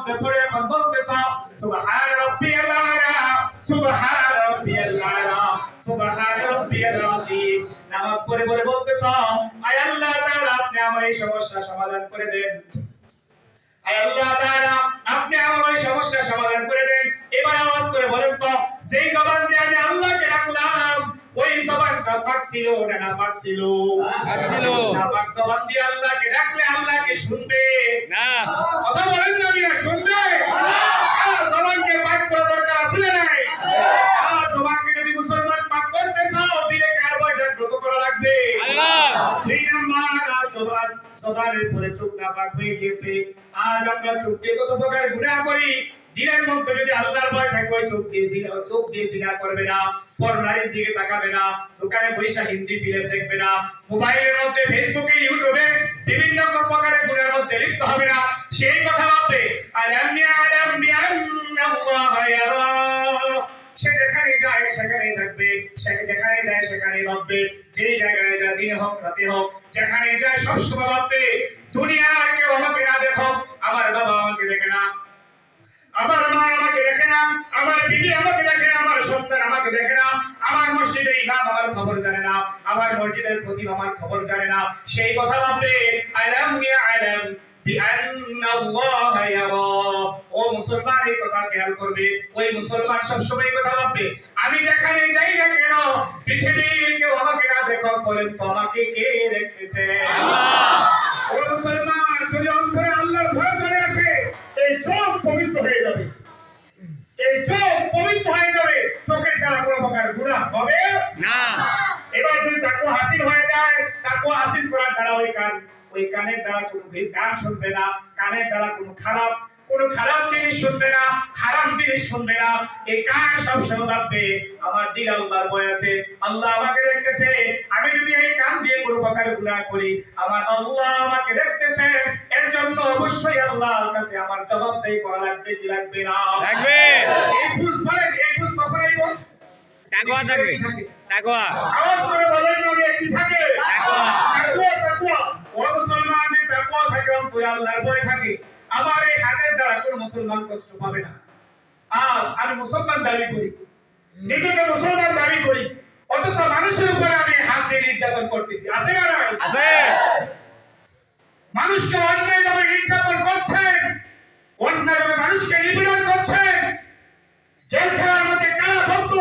মধ্যে পড়ে এখন বলতেছ সুবহান রাব্বিয়াল আলা সুবহান রাব্বিয়াল আলা সুবহান রাব্বিয়াল আযীম। নামাজ পড়ে পড়ে বলতেছ আয় আল্লাহ তাআলা আপনি আমার এই সমস্যা সমাধান করে দেন, আয় আল্লাহ তাআলা আপনি আমার এই সমস্যা সমাধান করে দেন। এবার আওয়াজ করে বলেন তো সেই জবান দিয়ে আমি আল্লাহকে ডাকলাম ওই জবানটা পাক ছিল না না পাক ছিল? পাক ছিল। না পাক জবান দিয়ে আল্লাহকে ডাকলে আল্লাহকে শুনবে না? কথা বলেন না বিনা শুনবে না? জবানকে পাক করা দরকার আছে না নাই? জবানকে যদি মুসলমান পাক করতে চাও দিলে কার বয় জাগ্রত করা লাগবে? আল্লাহ। দুই নাম্বার জবানের পরে চোখ না পাক হয়ে গেছে। আজ আমরা চোখ দিয়ে কত প্রকার গুনাহ করি। দিনের মধ্যে যদি আল্লাহর ভয় থাকে ওই চোখ দিয়ে জিনা করবে না, পরনারীর দিকে তাকাবে না, দোকানে বৈশা হিন্দি ফিল্ম দেখবে না, মোবাইলের মধ্যে ফেসবুকে ইউটিউবে বিভিন্ন প্রকারের গুনাহের মধ্যে লিপ্ত হবে না। সেই কথা ভাববে আলাম আল্লাহ ইয়ারা। সে যেখানে যায় সেখানেই থাকবে, সে যেখানে যায় সেখানেই ভাববে, যে জায়গায় যায় দিনে হোক রাতে হোক যেখানে যায় সবসময় ভাববে দুনিয়ার কেউ আমাকে না দেখো, আমার বাবা আমাকে দেখে না, আমার মা আমাকে দেখে না, আমার বিবি আমাকে দেখে না, আমার সন্তান আমাকে দেখে না, আমার মসজিদের ইমাম আমার খবর জানে না, আমার মসজিদের খতিব আমার খবর জানে না। সেই কথা ভাববে আলাম বিআন্নাল্লাহ ইয়ারা। ও মুসলমান এই কথা খেয়াল করবে, ওই মুসলমান সবসময় কথা ভাববে আমি যেখানে যাই না কেন পৃথিবীর কেউ আমাকে না দেখো, বলেন তো আমাকে কে দেখতেছে? আল্লাহ। ও মুসলমান যদি অন্তরে আল্লাহর ভয় চলে আসে এই চোখ পবিত্র হয়ে যাবে, এই চোখ পবিত্র হয়ে যাবে, চোখের দ্বারা কোনো প্রকার গুনাহ হবে না। এবার যদি তাকওয়া হাসিল হয়ে যায়, তাকওয়া হাসিল করার দ্বারা ওই কানের দ্বারা কোনো গান শুনবে না, কানের দ্বারা কোনো খারাপ জিনিস শুনবে না, হারাম জিনিস শুনবে না। এই কান সবসময় ভাববে আমার দিল আল্লাহর ভয় আছে, আল্লাহ আমাকে দেখতেছে, আমি যদি এই কান দিয়ে কোনো প্রকার গুনাহ করি আমার আল্লাহ আমাকে দেখতেছে, এর জন্য অবশ্যই আল্লাহর কাছে আমার জবাবদেহি করা লাগবে কি লাগবে না? লাগবে। এই বুঝ বলেন, এই বুঝ কখনোই তাকওয়া থাকবে, তাকওয়া আওয়াজ করে বলেন না কি থাকে? তাকওয়া, তাকওয়া। ও মুসলমান যে তাকওয়া থাকে অন্তরে আল্লাহর ভয় থাকে, আমার এই হাতের দ্বারা কোনো মুসলমান কষ্ট পাবে না। আজ আমি মুসলমান দাবি করি, নিজেকে মুসলমান দাবি করি, অথচ মানুষের উপরে আমি হাত দিয়ে নির্যাতন করতেছি, আছে না নাই? আছে। মানুষকে অন্যায়ভাবে নির্যাতন করছেন, অন্যায়ভাবে মানুষকে নিপীড়ন করছেন, জেলখানার মধ্যে কারা ভক্ত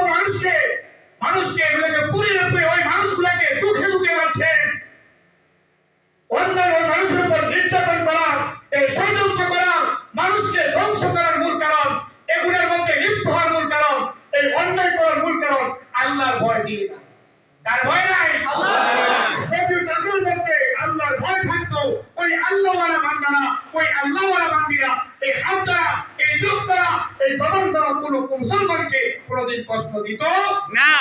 মানুষকে এগুলোকে পুড়িয়ে ওই মানুষগুলোকে দুঃখে দুঃখে মারছেন। অন্যায় ওই মানুষের উপর নির্যাতন করা, এই ষড়যন্ত্র করা, মানুষকে ধ্বংস করার মূল কারণ, এগুলোর মধ্যে লিপ্ত হওয়ার মূল কারণ, এই অন্যায় করার মূল কারণ আল্লাহর ভয় দিয়ে না। তার ভয় নাই? যদি তাদের মধ্যে আল্লাহর ভয় থাকতো ওই আল্লাহওয়ালা বান্দারা, ওই আল্লাহওয়ালা বান্দিরা এই হাত দ্বারা, এই চোখ দ্বারা, এই জবান দ্বারা কোনো মুসলমানকে কোনোদিন কষ্ট দিত না।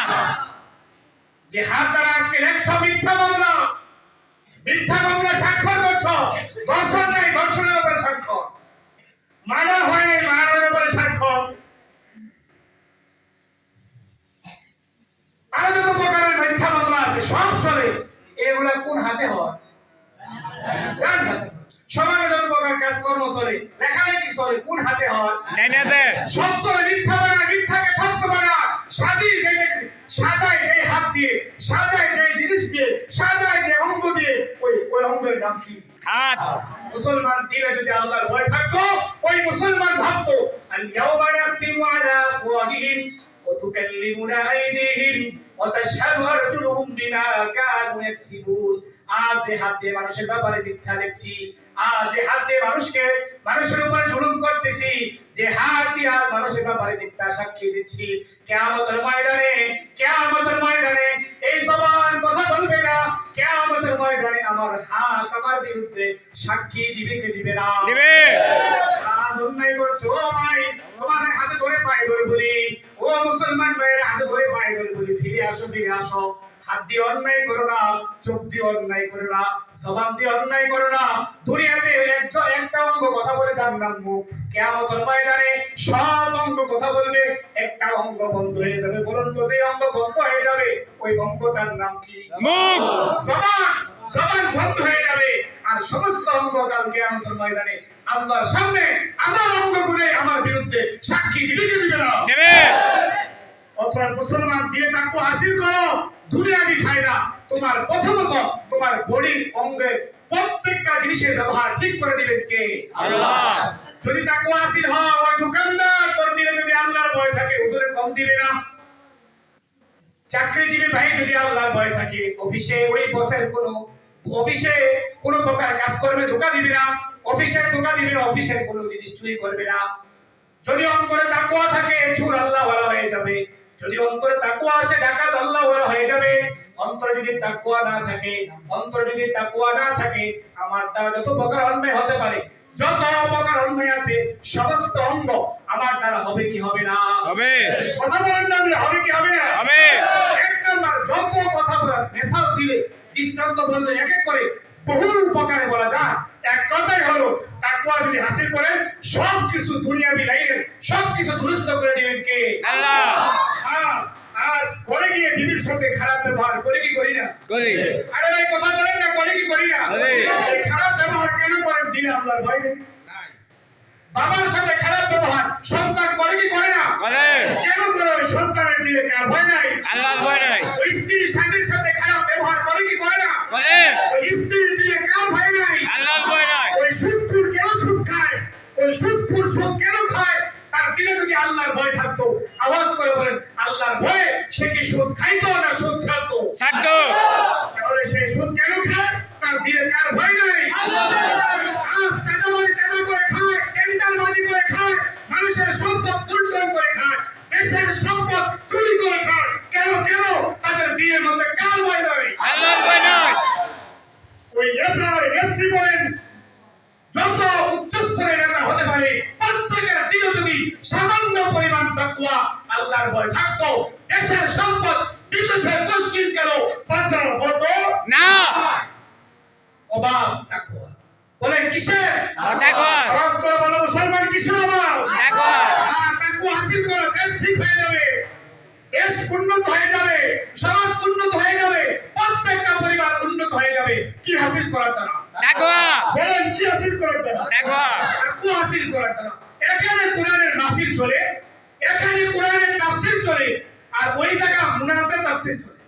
যে হাত দ্বারা আজকে লেখছো মিথ্যা মামলা স্বাক্ষর করছো, দর্শন নাই দর্শনের উপরে স্বাক্ষর, মানা হয় নাই মানার উপরে স্বাক্ষর, আরো যত প্রকারের মিথ্যা মামলা আছে সব চলে। এগুলা কোন হাতে হয়? ডান হাতে। সমাজে যত প্রকার কাজকর্ম চলে, লেখালেখি চলে, কোন হাতে হয়? ডান হাতে। সত্য মিথ্যা বানা, মিথ্যাকে সত্য বানা, সাজায় যে হাত দিয়ে, সাজায় যে জিনিস দিয়ে, সাজায় যে অঙ্গ দিয়ে, ওই অঙ্গের নাম কি? হাত। মুসলমান দিলে যদি আল্লাহর ভয় থাকতো ওই মুসলমান ভাবতো আল-ইয়াওমা নাখতিমু আলা আফওয়াহিহিম ওয়া তুকাল্লিমুনা আইদিহিম ওয়া তাশহাদু আরজুলুহুম বিমা কানু ইয়াকসিবুন। আজ যে হাত দিয়ে মানুষের ব্যাপারে মিথ্যা লিখছি, আজ যে হাত দিয়ে মানুষের উপরে জুলুম করতেছি, যে হাত দিয়ে মানুষের ব্যাপারে মিথ্যা সাক্ষী দিচ্ছি, কিয়ামতের ময়দানে এই জবান কথা বলবে না, কিয়ামতের ময়দানে আমার হাত আমার বিরুদ্ধে সাক্ষী দিবে কি দিবে না? দিবে। আজ অন্যায় করছো ও ভাই, তোমাদের হাতে ধরে পায়ে ধরে বলি, ও মুসলমান ভাইয়ের হাতে ধরে পায়ে ধরে বলি ফিরে আসো। হাত দিয়ে অন্যায় করো না, চোখ দিয়ে অন্যায় করো না, জবান দিয়ে অন্যায় করো না। দুনিয়াতে একটা অঙ্গ কথা বলে যার নাম মুখ, কিয়ামতের ময়দানে সব অঙ্গ কথা বলবে, একটা অঙ্গ বন্ধ হয়ে যাবে। বলুন তো যে অঙ্গ বন্ধ হয়ে যাবে ওই অঙ্গটার নাম কি? মুখ। জবান বন্ধ হয়ে যাবে আর সমস্ত অঙ্গ কাল কিয়ামতের ময়দানে আল্লাহর সামনে আমার অঙ্গ দিবে কি দিবে না? দেবে। অতএব মুসলমান দিলে তাকওয়া হাসিল করো, দুনিয়াবি ফায়দা। তোমার প্রথমত তোমার বডির অঙ্গের প্রত্যেকটা জিনিসের ব্যবহার ঠিক করে দিবেন কে? আল্লাহ। যদি তাকওয়া হাসিল হয়, ওই দোকানদার তোর দিলে যদি আল্লাহর ভয় থাকে, হুজুরে কম দিবে না। চাকরিজীবী ভাই যদি আল্লাহর ভয় থাকে, অফিসে ওই বসের কোনো প্রকার কাজ করবে ধোঁকা দিবে না, অফিসের ধোঁকা দিবে না, অফিসের কোনো জিনিস চুরি করবে না। যদি অন্তরে তাকওয়া থাকে, চোর আল্লাহ ওয়ালা হয়ে যাবে। যদি অন্তরে তাকওয়া আসে, ডাকাত আল্লাহ ওয়ালা হয়ে যাবে। অন্তরে যদি তাকওয়া না থাকে, আমার দ্বারা যত প্রকার অন্যায় হতে পারে, যত প্রকার অন্যায় আছে, সমস্ত অঙ্গ আমার দ্বারা হবে কি হবে না? হবে। কথা বলেন না, হবে কি হবে না? হবে। এক নাম্বার, যত কথা বলার মেসাল দিলে, দৃষ্টান্ত বললে এক এক করে বহু প্রকারে বলা যায়। এক কথাই হলো তাকওয়া যদি হাসিল করেন, সবকিছু দুনিয়াবি লাইনের সবকিছু দুরুস্ত করে দিবেন কে? আল্লাহ। আজ ঘরে গিয়ে বিবির সাথে খারাপ ব্যবহার করে কি করি না? করি। আরে ভাই কথা বলেন না, করে কি করি না? এই খারাপ ব্যবহার কেন করেন? দিলে আল্লাহর ভয় নেই। বাবার সাথে খারাপ ব্যবহার সন্তান করে কি করে না? করে। কেন করে? ওই সন্তানের দিলে কার ভয় নাই? আল্লাহর ভয় নাই। ওই স্ত্রী স্বামীর সাথে খারাপ ব্যবহার করে কি করে না? করে। ওই স্ত্রীর দিলে কার ভয় নাই? আল্লাহর ভয় নাই। ওই সুদখোর কেন সুদ খায়? ওই সুদখোর সুদ কেন খায়? তার দিলে যদি আল্লাহর ভয় থাকতো, আওয়াজ করে বলেন আল্লাহর ভয়, সে কি সুদ খাইতো না সুদ ছাড়তো? ছাড়তো। তাহলে সে সুদ কেন খায়? তার দিলে কার ভয় নাই? আজ চাঁদাবাজি করে খায়, টেন্ডারবাজি করে খায়, মানুষের সম্পদ লুণ্ঠন করে খায়, দেশের সম্পদ চুরি করে খায়। কেন? তাদের দিলের মধ্যে কার ভয় নাই? আল্লাহর ভয় নাই। ওই নেত্রী বলেন, যত উচ্চস্তরের নেতা হতে পারে, প্রত্যেকের দিলে যদি সামান্য পরিমাণ তাকওয়া আল্লাহর ভয় থাকতো, দেশের সম্পদ বিদেশের পশ্চিম কেন পাচার হতো না। অভাব তাকওয়া। বলেন কিসের? তাকওয়া। আওয়াজ করে বলো মুসলমান, কিসের অভাব? তাকওয়া। তাকওয়া হাসিল করো, দেশ ঠিক হয়ে যাবে, দেশ উন্নত হয়ে যাবে, সমাজ উন্নত হয়ে যাবে, প্রত্যেকটা পরিবার উন্নত হয়ে যাবে। কি হাসিল করার দ্বারা? তাকওয়া। বলেন কি হাসিল করার দ্বারা? তাকওয়া। তাকওয়া হাসিল করার দ্বারা। এখানে কোরআনের মাহফিল চলে, এখানে কোরআনের তাফসীর চলে, আর ওই জায়গা মুনাফিকের তাফসীর চলে।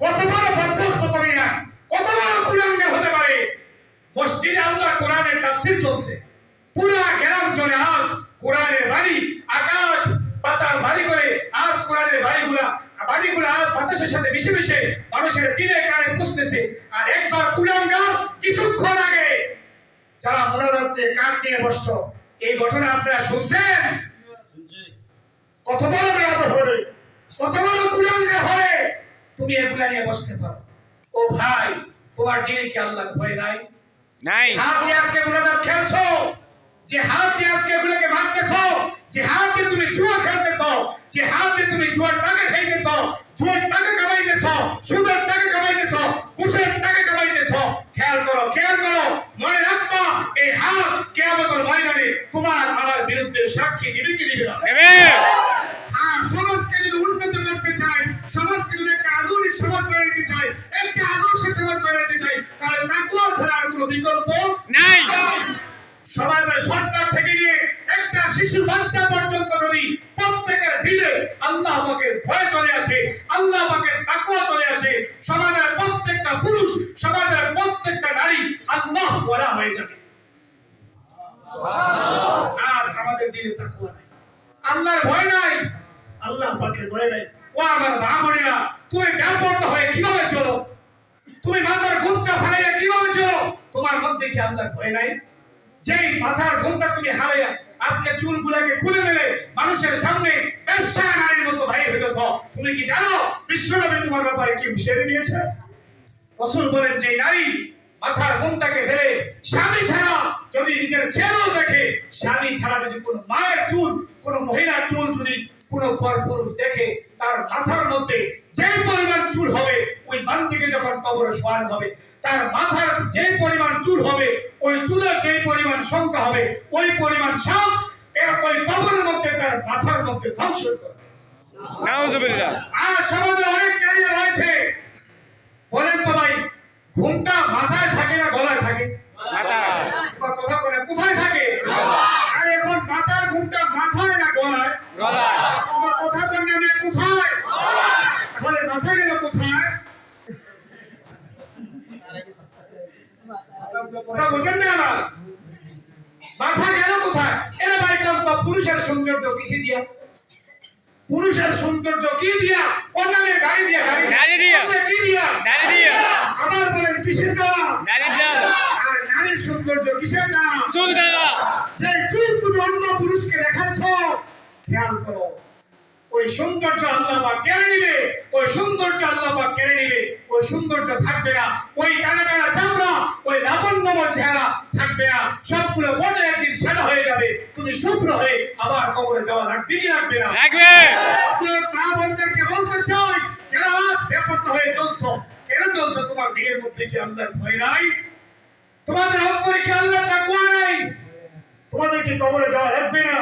কত বড় বদবখত তুমি না, কত বড় কুলাঙ্গার হতে পারে? মসজিদে আল্লাহ কোরআনের তাফসীর চলছে, পুরা গ্রাম জুড়ে আজ কোরআনের বাড়ি, আকাশ পাতাল বাড়ি করে আজ কোরআনের বাড়িগুলা আজ বাতাসের সাথে মিশে মানুষের দিলে কানে পুষতেছে। আর একবার কুলাঙ্গার কিছুক্ষণ আগে যারা মুনাজাতে কান দিয়ে বসতো, এই ঘটনা আপনারা শুনছেন? কত বড় বেয়াদব হলে, কত বড় কুলাঙ্গার হলে তুমি এগুলা নিয়ে বসতে পারো? ও ভাই, তোমার দিলে কি আল্লাহর ভয় নাই? নাই। হাত দিয়ে আজকে মুনাজাত খেলছো, যে হাত দিয়ে আজকে এগুলোকে ভাঙতেছো, যে হাত দিয়ে তুমি জুয়া খেলতেছো, যে হাত দিয়ে তুমি জুয়ার টাকা খাইতেছো, জুয়ার টাকা কামাইতেছো, সুদের টাকা কামাইতেছো, ঘুষের টাকা কামাইতেছো, খেয়াল করো, মনে রাখবা এই হাত কিয়ামতের ময়দানে তোমার আমার বিরুদ্ধে সাক্ষী দিবে কি দিবে না? দেবে। সমাজকে যদি উন্নত করতে চাই, সমাজকে যদি একটা আধুনিক সমাজ বানাইতে চাই, একটা আদর্শ সমাজ বানাইতে চাই, তাহলে তাকওয়া ছাড়া আর কোনো বিকল্প নাই। সমাজের সরকার থেকে নিয়ে একটা শিশু বাচ্চা পর্যন্ত যদি প্রত্যেকের দিলে আল্লাহ পাকের ভয় চলে আসে, আল্লাহ পাকের তাকওয়া চলে আসে, সমাজের প্রত্যেকটা পুরুষ, সমাজের প্রত্যেকটা নারী আল্লাহ ওয়ালা হয়ে যাবে। আজ আমাদের দিলে তাকওয়া নাই, আল্লাহর ভয় নাই, আল্লাহ পাকের ভয় নাই। ও আমার মা-বোনেরা, তুমি ব্যাপক হয়ে কিভাবে চলো? তুমি মাথার ঘুমটা ফালাইয়া কিভাবে চলো? তোমার মধ্যে কি আল্লাহর ভয় নাই? যেই মাথার ঘুমটা তুমি হারাইয়া আজকে চুলগুলোকে খুলে মেলে মানুষের সামনে বেশ্যা নারীর মতো বাইরে হইতেছ, তুমি কি জানো বিশ্বনবী তোমার ব্যাপারে কি হুঁশিয়ারি দিয়েছে? রাসূল বলেন, যে নারী মাথার ঘুমটাকে ফেলে স্বামী ছাড়া যদি নিজের ছেলেও দেখে, স্বামী ছাড়া যদি কোনো মায়ের চুল, কোনো মহিলার চুল যদি কোনো পরপুরুষ দেখে, তার মাথার মধ্যে যে পরিমাণ চুল হবে, ওই বান্দিকে যখন কবরে শোয়ানো হবে, তার মাথার যে পরিমাণ চুল হবে, ওই চুলের যে পরিমাণ সংখ্যা হবে, ওই পরিমাণ সাপ ওই কবরের মধ্যে তার মাথার মধ্যে ধ্বংস করে। নাউজুবিল্লাহ। আর সমাজে অনেক নারী রয়েছে, বলেন তো ভাই, ঘুমটা মাথায় থাকে না গলায় থাকে? মাথা। কথা বলে কোথায় থাকে? আর এখন মাথার ঘুমটা মাথায় পুরুষের সৌন্দর্য কিসে দিয়া? পুরুষের সৌন্দর্য কি দিয়া? অন্যান্য গাড়ি দিয়া, গাড়ি দিয়া। অন্য কি দিয়া? দাড়ি দিয়া। আবার বলেন কিসের দ্বারা? দাড়ি দ্বারা। আর নারীর সৌন্দর্য কিসের দ্বারা? চুল দ্বারা। যে চুল তুমি অন্য পুরুষকে দেখাচ্ছ, খেয়াল করো, ওই সৌন্দর্য আল্লাহ পাক কেড়ে নিবে, ওই সৌন্দর্য আল্লাহ পাক কেড়ে নিবে, ওই সৌন্দর্য থাকবে না, ওই টানা টানা চামড়া, ওই লাবণ্যময় চেহারা থাকবে না, সবগুলো বটে একদিন সাদা হয়ে যাবে, তুমি শুভ্র হয়ে আবার কবরে যাওয়া লাগবে কি লাগবে না? লাগবে। মা বোনদেরকে বলতে চাই, যারা আজ বেপরোয়া হয়ে চলছো, কেন চলছো? তোমার দিলের মধ্যে কি আল্লাহর ভয় নাই? তোমাদের অন্তরে কি আল্লাহর তাকওয়া নাই? তোমাদের কি কবরে যাওয়া লাগবে না?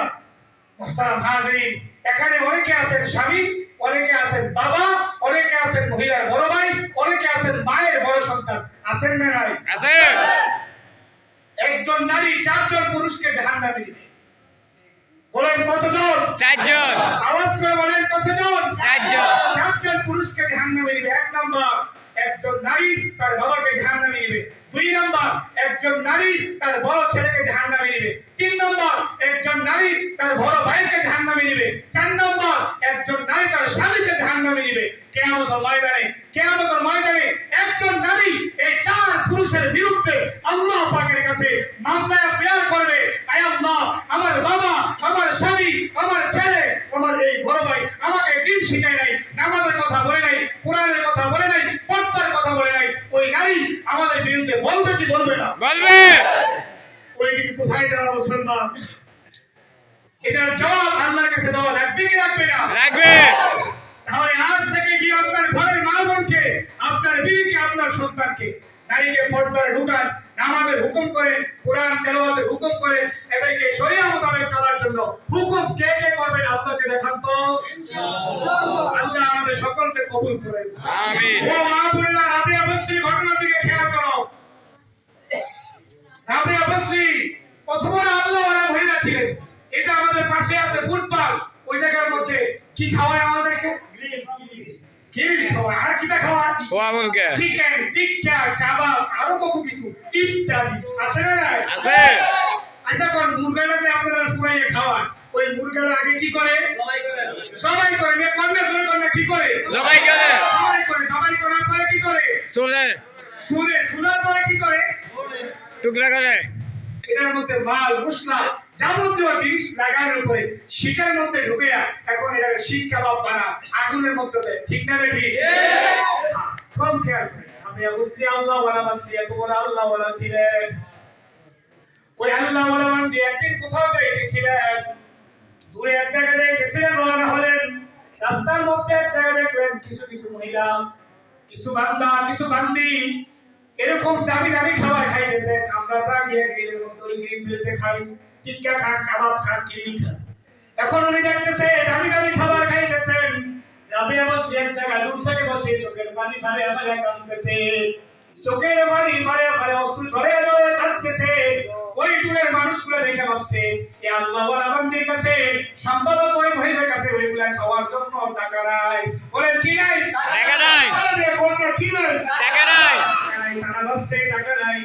মুহতারাম হাজিরিন, এখানে অনেকে আছেন স্বামী, অনেকে আছেন বাবা, অনেকে আছেন মহিলার বড় ভাই, অনেকে আছেন মায়ের বড় সন্তান, আছেন না নাই? আছে। একজন নারী 4 জন পুরুষকে জাহান্নামে দিবে। বলেন কতজন? 4 জন। আওয়াজ করে বলেন কতজন? 4 জন। 4 জন পুরুষকে জাহান্নামে দিবে। 1 নাম্বার, একজন নারী তার বাবাকে জাহান্নামে দিবে। 2 নাম্বার, একজন নারী তার বড় ছেলেকে জাহান্নামে দিবে। 3 নাম্বার, একজন নারী তার বড় ভাইকে জাহান্নামে দিবে। 4 নাম্বার, একজন নারী তার স্বামীকে জাহান্নামে দিবে। কিয়ামতের ময়দানে একজন নারী এই 4 পুরুষের বিরুদ্ধে আল্লাহ পাকের কাছে মামলা ফেয়ার করবে, আয় আল্লাহ, আমার বাবা, আমার স্বামী, আমার ছেলে, আমার এই বড় ভাই আমাকে দিন শিখায় নাই, নামাজের কথা বলে নাই, কোরআনের কথা বলে নাই, পর্দার কথা বলে নাই। ওই নারী আমাদের বিরুদ্ধে বলবে কি বলবে না? বলবে। ওই দিন কোথায় যারা মুসলমান? এটার জবাব আল্লাহর কাছে দেওয়া লাগবে কি লাগবে না? লাগবে। তাহলে আজ থেকে কি আপনার ঘরের মা বোনকে, আপনার বিবিকে, আপনার সন্তানকে নারীকে পর্দায় ঢুকান, নামাজের হুকুম করেন, কোরআন তেলাওয়াতের হুকুম করেন, এদেরকে শরিয়া মোতাবেক চলার জন্য হুকুম কে কে করবেন? আল্লাহকে দেখান তো। আল্লাহ আমাদের সকলকে কবুল করেন। আমিন। ও মা বোনেরা, রাবিয়া বস্রির ঘটনা থেকে খেয়াল করো। রাবিয়া বস্রি কত বড় আল্লাহওয়ালা মহিলা ছিলেন। এই যে আমাদের পাশে আছে ফুটবল, ওই জায়গার মধ্যে কি খাওয়ায় আমাদেরকে? গ্রিল খাওয়ায়। আর কিটা খাওয়ায়? খোয়া বলকে। চিকেন, টিক্কা, কাবাব, আরো কত কিছু ইত্যাদি আছে না নাই? আছে। আচ্ছা, কোন মুরগাটা যে আপনারা ফুরাইয়ে খাওয়ান, ওই মুরগাটা আগে কি করে? জবাই করে। মেয়ে কন্যা শুরু কন্যা কি করে? জবাই করে। জবাই করে। জবাই করার পরে কি করে? চুলে। সুলার পরে কি করে? টুকরা করে। এটার মধ্যে মাল মশলা যাবতীয় জিনিস লাগানোর উপরে শিকার মধ্যে ঢুকে এখন এটাকে শিক কাবাব বানা, আগুনের মধ্যে দেয়। ঠিক না রে? ঠিক। কম খেয়াল করে। আমি অবশ্যই আল্লাহ ওয়ালা বান্দি, তোমরা আল্লাহ ওয়ালা ছিলেন। ওই আল্লাহ ওয়ালা বান্দি একদিন কোথাও যাইতেছিলেন, দূরে এক জায়গায় যাইতেছিলেন, রওনা হলেন। রাস্তার মধ্যে এক জায়গায় দেখলেন কিছু কিছু মহিলা, কিছু বান্দা, কিছু বান্দি এরকম দামি দামি খাবার খাইতেছেন। আমরা যা গিয়ে গ্রিলের মধ্যে ওই গ্রিল মিলতে খাই, টিক্কা খান, কাবাব খান, গ্রিল খান। এখন উনি দেখতেছে দামি দামি খাবার খাইতেছেন। রাবিয়া বসে এক জায়গায় দূর থেকে বসে চোখের পানি ফালে ফালে কাঁদতেছে, চোখের পানি ফালে ফালে অশ্রু ঝরে ঝরে কাঁদতেছে। ওই দূরের মানুষগুলো দেখে ভাবছে, এ আল্লাহ ওয়ালা বান্দির কাছে সম্ভবত ওই মহিলার কাছে ওইগুলা খাওয়ার জন্য টাকা নাই। বলেন কি নাই? টাকা নাই। আরে কোনটা কি নাই? টাকা নাই। তারা ভাবছে টাকা নাই,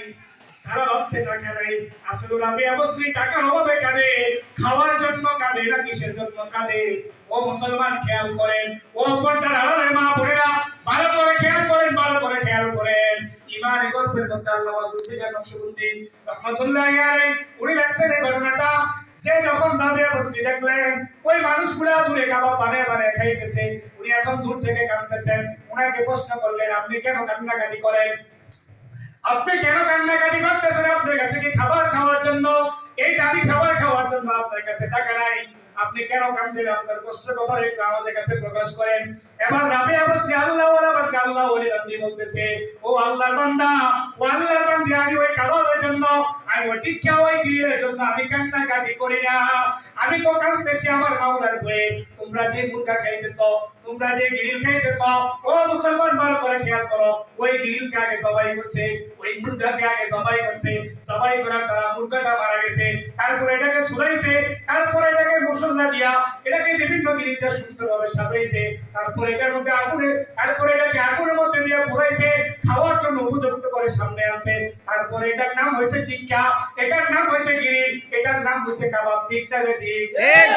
তারা ভাবছে টাকা নাই। আসলে রাবিয়া অবশ্যই টাকার অভাবে কাঁদে, খাওয়ার জন্য কাঁদে না কিসের জন্য কাঁদে? ও মুসলমান, খেয়াল করেন। ও পর্দার আড়ালের মা বোনেরা, ভালো করে খেয়াল করেন, ভালো করে খেয়াল করেন। ইমান গল্পের মধ্যে আল্লামা জুলফিকার নকশবন্দি রহমাতুল্লাহি আলাইহি উনি লেখছেন এই ঘটনাটা, যে যখন রাবিয়া বসরি দেখলেন ওই মানুষগুলা দূরে কাবাব বানিয়ে বানিয়ে খাইতেছে, উনি এখন দূর থেকে কাঁদতেছেন। উনাকে প্রশ্ন করলেন, আপনি কেন কান্নাকাটি করেন? আপনি কেন কান্নাকাটি করতেছেন? আপনার কাছে কি খাবার খাওয়ার জন্য, এই দামি খাবার খাওয়ার জন্য আপনার কাছে টাকা নাই? আপনি কেন কাঁদেন? আপনার কষ্টের কথা একটু আমাদের কাছে প্রকাশ করেন। এবার রাবিয়া বলছে, আল্লাহ ওয়ালা বান্দা, আল্লাহ ওয়ালি বান্দি বলতেছে, ও আল্লাহর বান্দা, ও আল্লাহর বান্দি, আমি ওই কাবাবের জন্য, আমি ওই টিক্কা, ওই গ্রিলের জন্য আমি কান্নাকাটি করি না। আমি তো কাঁদতেছি আমার মাওলার ভয়ে। তোমরা যে মুরগা খাইতেছো, তোমরা যে গ্রিল খাইতেছো, ও মুসলমান ভালো করে খেয়াল করো, ওই গ্রিলকে আগে জবাই করছে, ওই মুরগাকে আগে জবাই করছে, জবাই করার দ্বারা মুরগাটা মারা গেছে, তারপরে এটাকে সুলাইছে, তারপরে এটাকে মশলা দিয়া এটাকে বিভিন্ন জিনিস দিয়ে সুন্দরভাবে সাজাইছে, তারপরে এটার মধ্যে আগুনে, তারপরে এটাকে আগুনের মধ্যে দিয়ে পুরাইছে, খাওয়ার জন্য উপযুক্ত করে সামনে আছে। তারপরে এটার নাম হয়েছে টিক্কা, এটার নাম হয়েছে গ্রিল, এটার জিনিসটার নাম হচ্ছে কাবাব, ঠিক না ঠিক? ঠিক।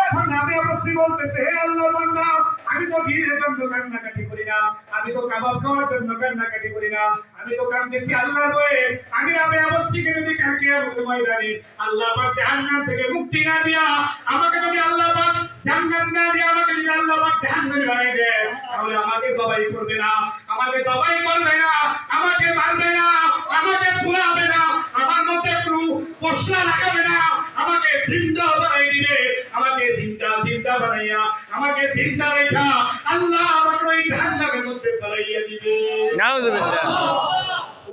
এখন আমি অবশ্যই বলতেছে, হে আল্লাহর বান্দা, আমি তো ঘিরের জন্য কান্নাকাটি করি না, আমি তো কাবাব খাওয়ার জন্য কান্নাকাটি করি না, আমি তো কাঁদতেছি আল্লাহর ভয়ে। আমি অবশ্যই যদি কালকে আমাদের ময়দানে আল্লাহ পাক জাহান্নাম থেকে মুক্তি না দিয়া, আমাকে যদি আল্লাহ পাক জান্নাত না দিয়া, আমাকে যদি আল্লাহ পাক জাহান্নামে বানাই দেয়, তাহলে আমাকে জবাই করবে না, আমাকে জবাই করবে না, আমাকে মারবে না, আমাকে ফুলাবে না, আমার মধ্যে কোনো পশলা লাগাবে না, আমাকে জিন্দা বানাই দিবে, আমাকে জিন্দা বানাইয়া, আমাকে জিন্দা রেখা আল্লাহ আমাকে ওই জাহান্নামের মধ্যে ফেলাইয়া দিবে। নাউজুবিল্লাহ।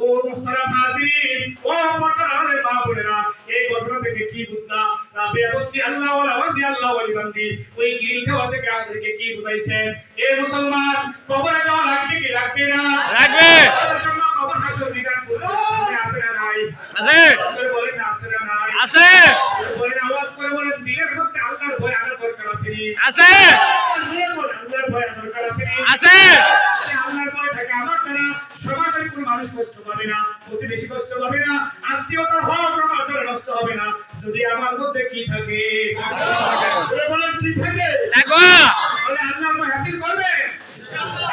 ও মুহতারাম হাজিরিন, ও মুহতারামের মা বোনেরা, এই ঘটনা থেকে কি বুঝলাম? রাবে অবশ্যই আল্লাহ ওয়ালা বান্দি, আল্লাহ ওয়ালি বান্দি, ওই গিল খাওয়া থেকে আমাদেরকে কি বুঝাইছেন? এ মুসলমান, কবরে যাওয়া লাগবে কি লাগবে না? লাগবে। আমাদের জন্য কবর হাসর বিধান সামনে আছে না নাই? আছে। বলেন না আছে না নাই? আছে। বলেন, আওয়াজ করে বলেন, দিলের মধ্যে আল্লাহর ভয় আনার দরকার আছে নি? আছে। বলেন, আল্লাহর ভয় আনার দরকার আছে নি? আছে। আল্লাহর ভয় থাকে আমার দ্বারা সমাজের কোনো মানুষ কষ্ট পাবে না, প্রতিবেশী কষ্ট পাবে না, আত্মীয়তার হক আমার দ্বারা নষ্ট হবে না, যদি আমার মধ্যে কি থাকে? বলেন কি থাকে? তাকওয়া। বলে আল্লাহর ভয় হাসিল করবে।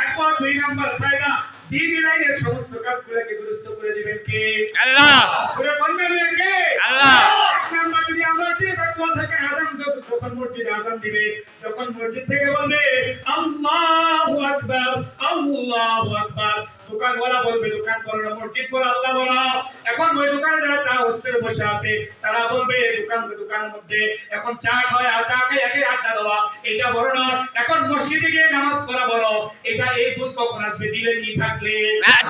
একবার 2 নাম্বার ফায়দা, দ্বীনি লাইনের সমস্ত কাজগুলোকে দুরস্ত করে দিবেন কে? আল্লাহ। করে বলবেন কে? আল্লাহ। এক নাম্বার, যদি আমরা দিয়ে তাকওয়া থেকে আযান যখন মসজিদে আযান দিবে, যখন মসজিদ থেকে বলবে আল্লাহু আকবার, আল্লাহু আকবার, দোকানওয়ালা বলবে দোকান করো না, মসজিদ করো, আল্লাহ বলো। এখন ওই দোকানে যারা চা হোস্টেলে বসে আছে তারা বলবে দোকানের মধ্যে এখন চা খায়, আর চা খেয়ে একে আড্ডা দেওয়া, এটা বড় না। এখন মসজিদে গিয়ে নামাজ পড়া বড়, এটা এই বুঝ কখন আসবে? দিলে কি থাকলে?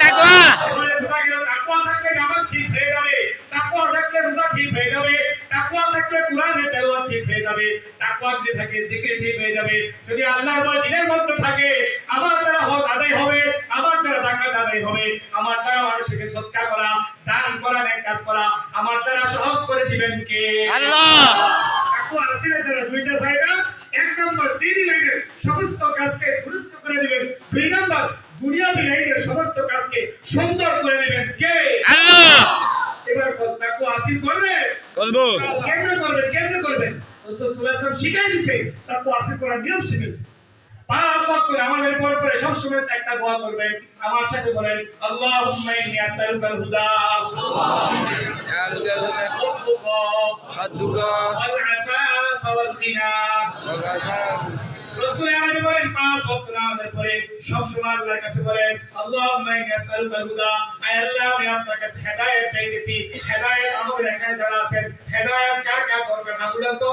তাকওয়া। বলে বোঝা গেল তাকওয়া থাকলে নামাজ ঠিক হয়ে যাবে, তাকওয়া থাকলে রোজা ঠিক হয়ে যাবে, তাকওয়া থাকলে কোরআনের তেলাওয়াত ঠিক হয়ে যাবে, তাকওয়া যদি থাকে জিকির ঠিক হয়ে যাবে। যদি আল্লাহর ভয় দিলের মধ্যে থাকে, আমার দ্বারা হক আদায় হবে, আমার দ্বারা যাকাত আদায় হবে, আমার দ্বারা মানুষকে সদকা করা, দান করা, নেক কাজ করা আমার দ্বারা সহজ করে দিবেন কে? আল্লাহ। তাকওয়া হাসিলের দ্বারা দুইটা ফায়দা। এক নাম্বার, দ্বীনি লাইনের সমস্ত কাজকে দুরস্ত করে দিবেন। 2 নাম্বার, দুনিয়াবি লাইনের সমস্ত কাজকে সুন্দর করে দিবেন কে? আল্লাহ। এবার তাকওয়া হাসিল করবে। করবো। কেমনে করবেন? কেমনে করবেন? রাসূল সাল্লাল্লাহু আলাইহি ওয়াসাল্লাম শিখাই দিয়েছে, তাকওয়া হাসিল করার নিয়ম শিখিয়েছে। 5 ওয়াক্ত আমাদের পরে সব সময় একটা দোয়া করবেন। আমার সাথে বলেন, আল্লাহুম্মা ইন্নী আসআলুকাল হুদা ওয়াল আফাফা ওয়াল গিনা। রাসূল আলাইহি বলেন 5 ওয়াক্ত নামাজের পরে সব সময় আল্লাহর কাছে বলেন, আল্লাহুম্মা ইন্নী আসআলুকাল হুদা, আয় আল্লাহ আমি আপনার কাছে হেদায়েত চাইতেছি। হেদায়েত আমাদের এখানে যারা আছেন, হেদায়েত কার কার দরকার না বলেন তো?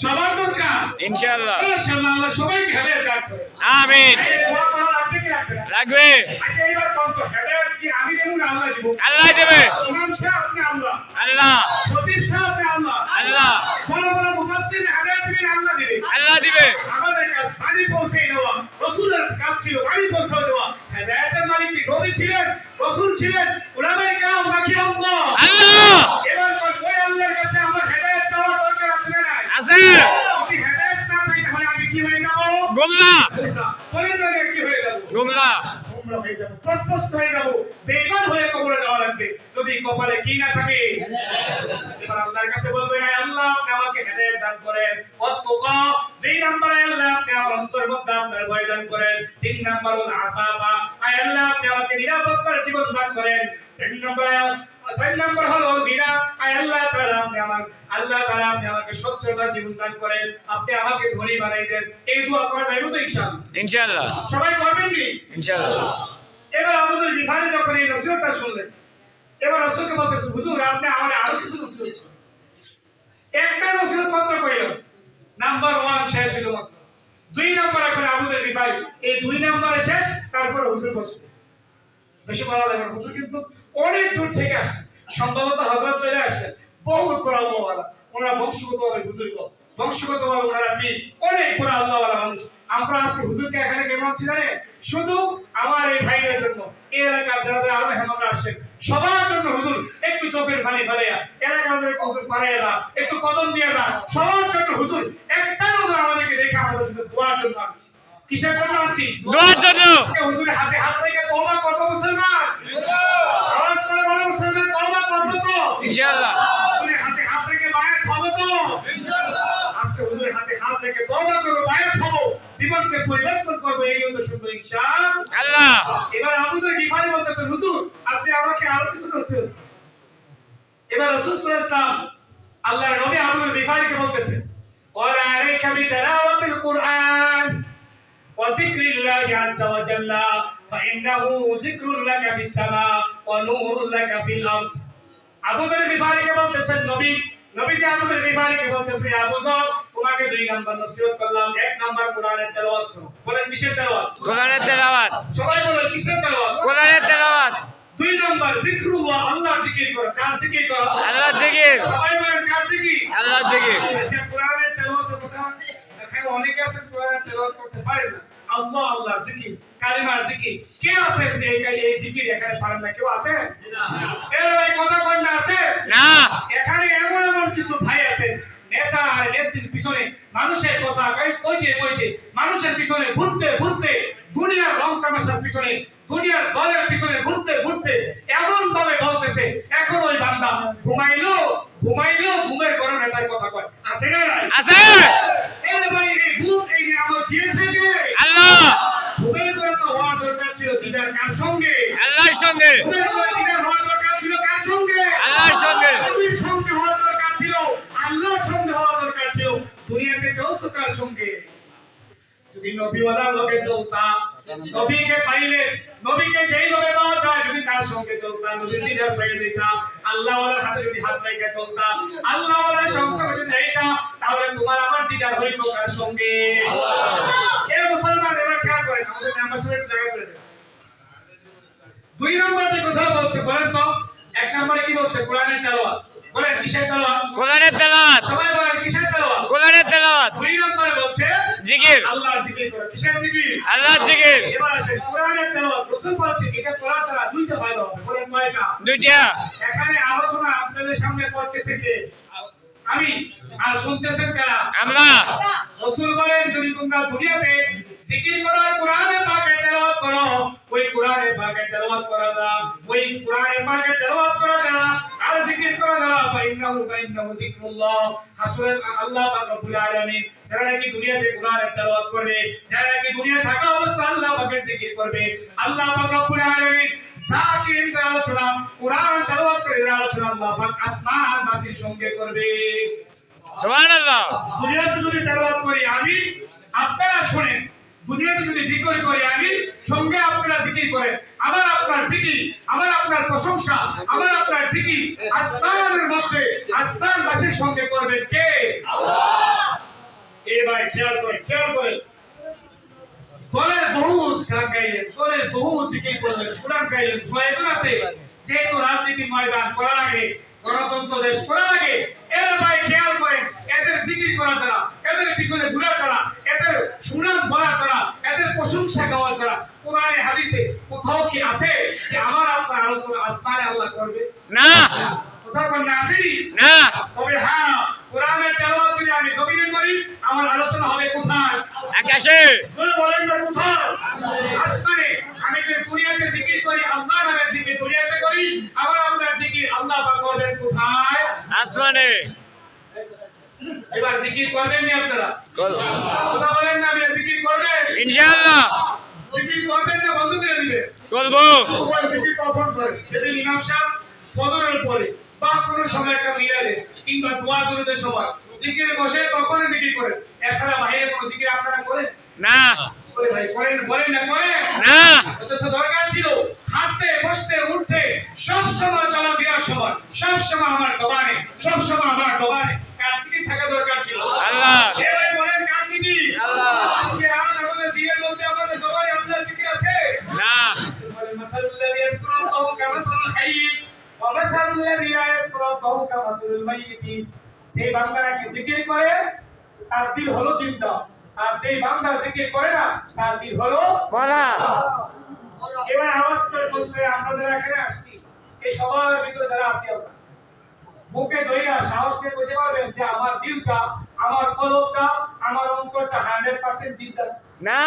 সবার দরকার ইনশাআল্লাহ। ইনশাআল্লাহ আল্লাহ সবাইকে হেদায়েত দান করে। আমিন। এই দোয়া করা লাগবে কি লাগবে না? লাগবে। আচ্ছা এবার কোন তো হেদায়েত কি আমি দেব না আল্লাহ দিব? আল্লাহ দেবে। ইমাম সাহেব আপনি আল্লাহ, আল্লাহ। খতিব সাহেব আপনি আল্লাহ, আল্লাহ। বড় বড় মুফাসসির হেদায়েত দিবেন আল্লাহ দিবে। আল্লাহ দিবে। আমাদের কাছে বাড়ি পৌঁছে দেওয়া রাসূলের কাজ ছিল, বাড়ি পৌঁছে দেওয়া। হেদায়েতের মালিক কি নবী ছিলেন, রাসূল ছিলেন, উলামায়ে কেরাম নাকি আল্লাহ? আল্লাহ। এবার ওই আল্লাহর কাছে আমার হেদায়েত চাওয়ার দরকার আছে না নাই? আছে। যদি হেদায়েত না চাই তাহলে আমি কি হয়ে যাব? গোমরা। বলেন না কি হয়ে যাব? গোমরা। গোমরা হয়ে যাব, পথভ্রষ্ট হয়ে যাব, বেঈমান হয়ে কবরে যাওয়া লাগবে যদি কপালে কি না থাকে। এবার আল্লাহর কাছে বলবেন, আয় আল্লাহ আপনি আমাকে হেদায়েত দান করেন। ওয়াত্তাকা, 2 নম্বরে আল্লাহ আপনি আমার অন্তরের মধ্যে আপনার ভয় দান করেন। 3 নম্বর হলো আফাফা, আয় আল্লাহ আপনি আমাকে নিরাপত্তার জীবন দান করেন। 4 নম্বর হলো গিনা, আয় আল্লাহ তাআলা আপনি আমাকে সচ্ছলতার জীবন দান করেন, আপনি আমাকে ধনী বানাই দেন। এই দোয়া করা যাবে তো ইনশাআল্লাহ? ইনশাআল্লাহ। সবাই করবেন কি? ইনশাআল্লাহ। এবার আবু যর গিফারি যখন এই নসিহতটা শুনলেন, এবার রাসূলকে বলতেছে, হুজুর আপনি আমারে আরো কিছু নসিহত করুন। একটা নসিহত মাত্র কইলেন, নাম্বার 1 শেষ হলো মাত্র। 2 নাম্বার এখন আবু যর গিফারি, এই 2 নাম্বারে শেষ, তারপর হুজুর বসবে। বেশি বলা যাবে না, হুজুর কিন্তু অনেক দূর থেকে আসছে, সম্ভবত হযরত চলে আসছে, বহুত বড় আল্লাহওয়ালা, ওনারা বংশগতভাবে বুজুর্গ, বংশগতভাবে ওনারা কি অনেক বড় আল্লাহওয়ালা মানুষ। আমরা আজকে হুজুরকে এখানে কেমন আছি জানেন? শুধু আমার এই ভাইয়ের জন্য, এই এলাকার যারা আরো মেহমানরা আসছেন সবার জন্য হুজুর একটু চোখের পানি ফেলাইয়া এলাকার হুজুর পাড়াইয়া যা, একটু কদম দিয়ে যা, সবার জন্য হুজুর একটা হুজুর আমাদেরকে দেখে আমাদের সাথে দোয়ার জন্য আনছি। কিসের জন্য আনছি? দোয়ার জন্য। হুজুরের হাতে হাত রেখে তওবা কত মুসলমান? আওয়াজ করে বলো মুসলমান তওবা করব তো? ইনশাআল্লাহ। হুজুরের হাতে হাত থেকে তওবা করব, বায়াত হব, জীবনকে পরিবর্তন করব, এই নিয়ত শুনবো ইনশাআল্লাহ। আল্লাহ এবার আবু যর গিফারি বলতেছেন, হুজুর আপনি আমাকে আরো কিছু করছেন। এবার রাসূল সাল্লাল্লাহু আলাইহি ওয়াসাল্লাম আল্লাহর নবী আবু যর গিফারিকে বলতেছেন, ওয়া আলাইকা বিতিলাওয়াতিল কুরআন ওয়া যিকরিল্লাহি আযজা ওয়া জাল্লা ফাইন্নাহু যিকরুল লাকা ফিস সামা ওয়া নূরুল লাকা ফিল আরদ। আবু যর গিফারিকে বলতেছেন নবীজি আবু যর গিফারিকে বলতেছে, আবু যর তোমাকে দুই নাম্বার নসিহত করলাম। এক নাম্বার কোরআনের তেলাওয়াত করো। বলেন কিসের তেলাওয়াত? কোরআনের তেলাওয়াত সবাই বলেন কিসের তেলাওয়াত? কোরআনের তেলাওয়াত দুই নাম্বার যিকরুল্লাহ, আল্লাহর জিকির করো। কার জিকির করো? আল্লাহর জিকির সবাই বলেন কার জিকির? আল্লাহর জিকির আচ্ছা, কোরআনের তেলাওয়াতের কথা এখানে অনেকে আছেন কোরআনের তেলাওয়াত করতে পারেন না। আল্লাহর জিকির, কালিমার জিকির, কে আছেন যে এই জিকির এখানে পারেন না? কেউ আছেন? না। এর ভাই কথা কোন না আছে? না এখানে এমন কিছু ভাই আছেন, নেতা আর নেত্রীর পিছনে মানুষের কথা কইতে মানুষের পিছনে ঘুরতে দুনিয়ার রং তামাশার পিছনে, দুনিয়ার দলের পিছনে ঘুরতে এমন ভাবে বলতেছে এখন ওই বান্দা ঘুমাইলো ঘুমের গরম নেতার কথা কয়। আছে না নাই? আছে এই ভাই এই ঘুম এই নিয়ামত দিয়েছে কে? আল্লাহ ঘুমের গরম তো হওয়ার দরকার ছিল দিদার কার সঙ্গে? আল্লাহর সঙ্গে ঘুমের গরম দিদার হওয়ার দরকার ছিল কার সঙ্গে? আল্লাহর সঙ্গে নবীর সঙ্গে হওয়ার দরকার ছিল, আল্লাহর সঙ্গে হওয়ার দরকার ছিল। দুনিয়াতে চলছো কার সঙ্গে? যদি নবীওয়ালা লোকে চলতা, নবীকে পাইলে নবীকে যেইভাবে পাওয়া যায় যদি তার সঙ্গে চলতা, নবীর দিদার পেয়ে যেতা, আল্লাহওয়ালার হাতে যদি হাত রেখে চলতা, আল্লাহওয়ালার সংসর্গে যদি যাইতা, তাহলে তোমার আমার দিদার হইতো কার সঙ্গে? আল্লাহর সঙ্গে। এ মুসলমান এবার খেয়াল করেন, আমাদের নাম্বার সাথে একটু জায়গা করে দেন। দুই নম্বর যে কথা বলছে বলেন তো, এক নম্বরে কি বলছে? কোরআনের তেলাওয়াত। বলেন কিসের তেলাওয়াত? কোরআনের তেলাওয়াত সবাই বলেন কিসের তেলাওয়াত? কোরআনের তেলাওয়াত দুই নম্বরে বলছে জিকির আল্লাহর জিকির করো। কিসের জিকির? আল্লাহর জিকির এবার আসেন কোরআনের তেলাওয়াত। রাসূল বলছে এটা করার দ্বারা দুইটা ফায়দা হবে। বলেন কয়টা? দুইটা এখানে আলোচনা আপনাদের সামনে করতেছে কে? আমি। আর শুনতেছেন কারা? আমরা রাসূল বলেন যদি তোমরা দুনিয়াতে জিকির করার কোরআনের পাকের তেলাওয়াত করো, ওই কোরআনের পাকের তেলাওয়াত করা দাও, ওই কোরআনের পাকের তেলাওয়াত করা দাও আর জিকির করা দাও, ফাইন্নাহু যিকরুল্লাহ। হাসরে আল্লাহ পাক রব্বুল আলামিন যারা নাকি দুনিয়াতে কোরআনের তেলাওয়াত করবে, যারা নাকি দুনিয়া থাকা অবস্থায় আল্লাহ পাকের জিকির করবে, আল্লাহ পাক রব্বুল আলামিন যাকিরিনদের আলোচনা, কোরআন তেলাওয়াত করে আলোচনা আল্লাহ পাক আসমান মাটির সঙ্গে করবে। সুবহানাল্লাহ দুনিয়াতে যদি তেলাওয়াত করি আমি, আপনারা শুনেন, দুনিয়াতে যদি জিকির করি আমি, সঙ্গে আপনারা জিকির করেন, আমার আপনার জিকির, আমার আপনার প্রশংসা, আমার আপনার জিকির আসমানের মধ্যে আসমানবাসীর সঙ্গে করবেন কে? আল্লাহ। এই ভাই খেয়াল করেন দলের বহুত গান গাইলেন, দলের বহুত জিকির করলেন, কোরআন গাইলেন, প্রয়োজন আছে যেহেতু রাজনীতি ময়দান করা লাগে, গণতন্ত্র দেশ করা লাগে। এর ভাই খেয়াল করেন এদের জিকির করার দ্বারা, এদের পিছনে ঘোরার দ্বারা, এদের সুনাম বলার দ্বারা, এদের প্রশংসা গাওয়ার দ্বারা কোরআনে হাদিসে কোথাও কি আছে যে আমার আপনার আলোচনা আসমানে আল্লাহ করবে? না কোথাও কোন আসেনি? না তবে হ্যাঁ কোরআনের তেলাওয়াত যদি আমি জমিনে করি আমার আলোচনা হবে কোথায়? আকাশে বলে বলেন না কোথায়? আসমানে। আমি যদি দুনিয়াতে জিকির করি আল্লাহ নামের জিকির দুনিয়াতে করি, আমার আপনার জিকির আল্লাহ পাক করবেন কোথায়? আসমানে এবার জিকির করবেন নি আপনারা? করব কথা বলেন না, আমি জিকির করবেন? ইনশাআল্লাহ জিকির করবেন না বন্ধ করে দিবেন? করব ওই জিকির কখন করেন? যেদিন ইমাম সাহেব ফজরের পরে বা কোনো সময় একটা মিলালে কিংবা দোয়া দরুদের সময় জিকিরে বসে তখনই জিকির করেন, এছাড়া বাইরে কোনো জিকির আপনারা করেন? না করে ভাই করেন, বলেন না করেন? না অথচ দরকার ছিল হাঁটতে বসতে উঠতে সব সময় চলাফেরার সময় সব সময় আমার জবানে, সব সময় আমার জবানে কার জিকির থাকা দরকার ছিল? আল্লাহ। এ ভাই বলেন কার জিকির? আল্লাহ। আজকে আজ আমাদের দিনের মধ্যে আমাদের জবানে আল্লাহর জিকির আছে? না মাসালুল্লাযী ইয়াযকুরুল্লাহু কামাসালিল হাইয়্যি ওয়া মাসালুল্লাযী লা ইয়াযকুরুল্লাহু কামাসালিল মাইয়্যিতি। সেই বান্দারা কি জিকির করে তার দিল হলো চিন্তা, আর যেই বান্দা জিকির করে না তার দিল হলো বলা এবার আওয়াজ করে বলতে আমরা যারা এখানে আসছি এই সবার ভিতরে যারা আছি আমরা মুখে দইয়া সাহস নিয়ে বলতে পারবেন যে আমার দিলটা, আমার কলবটা, আমার অন্তরটা 100% চিন্তা না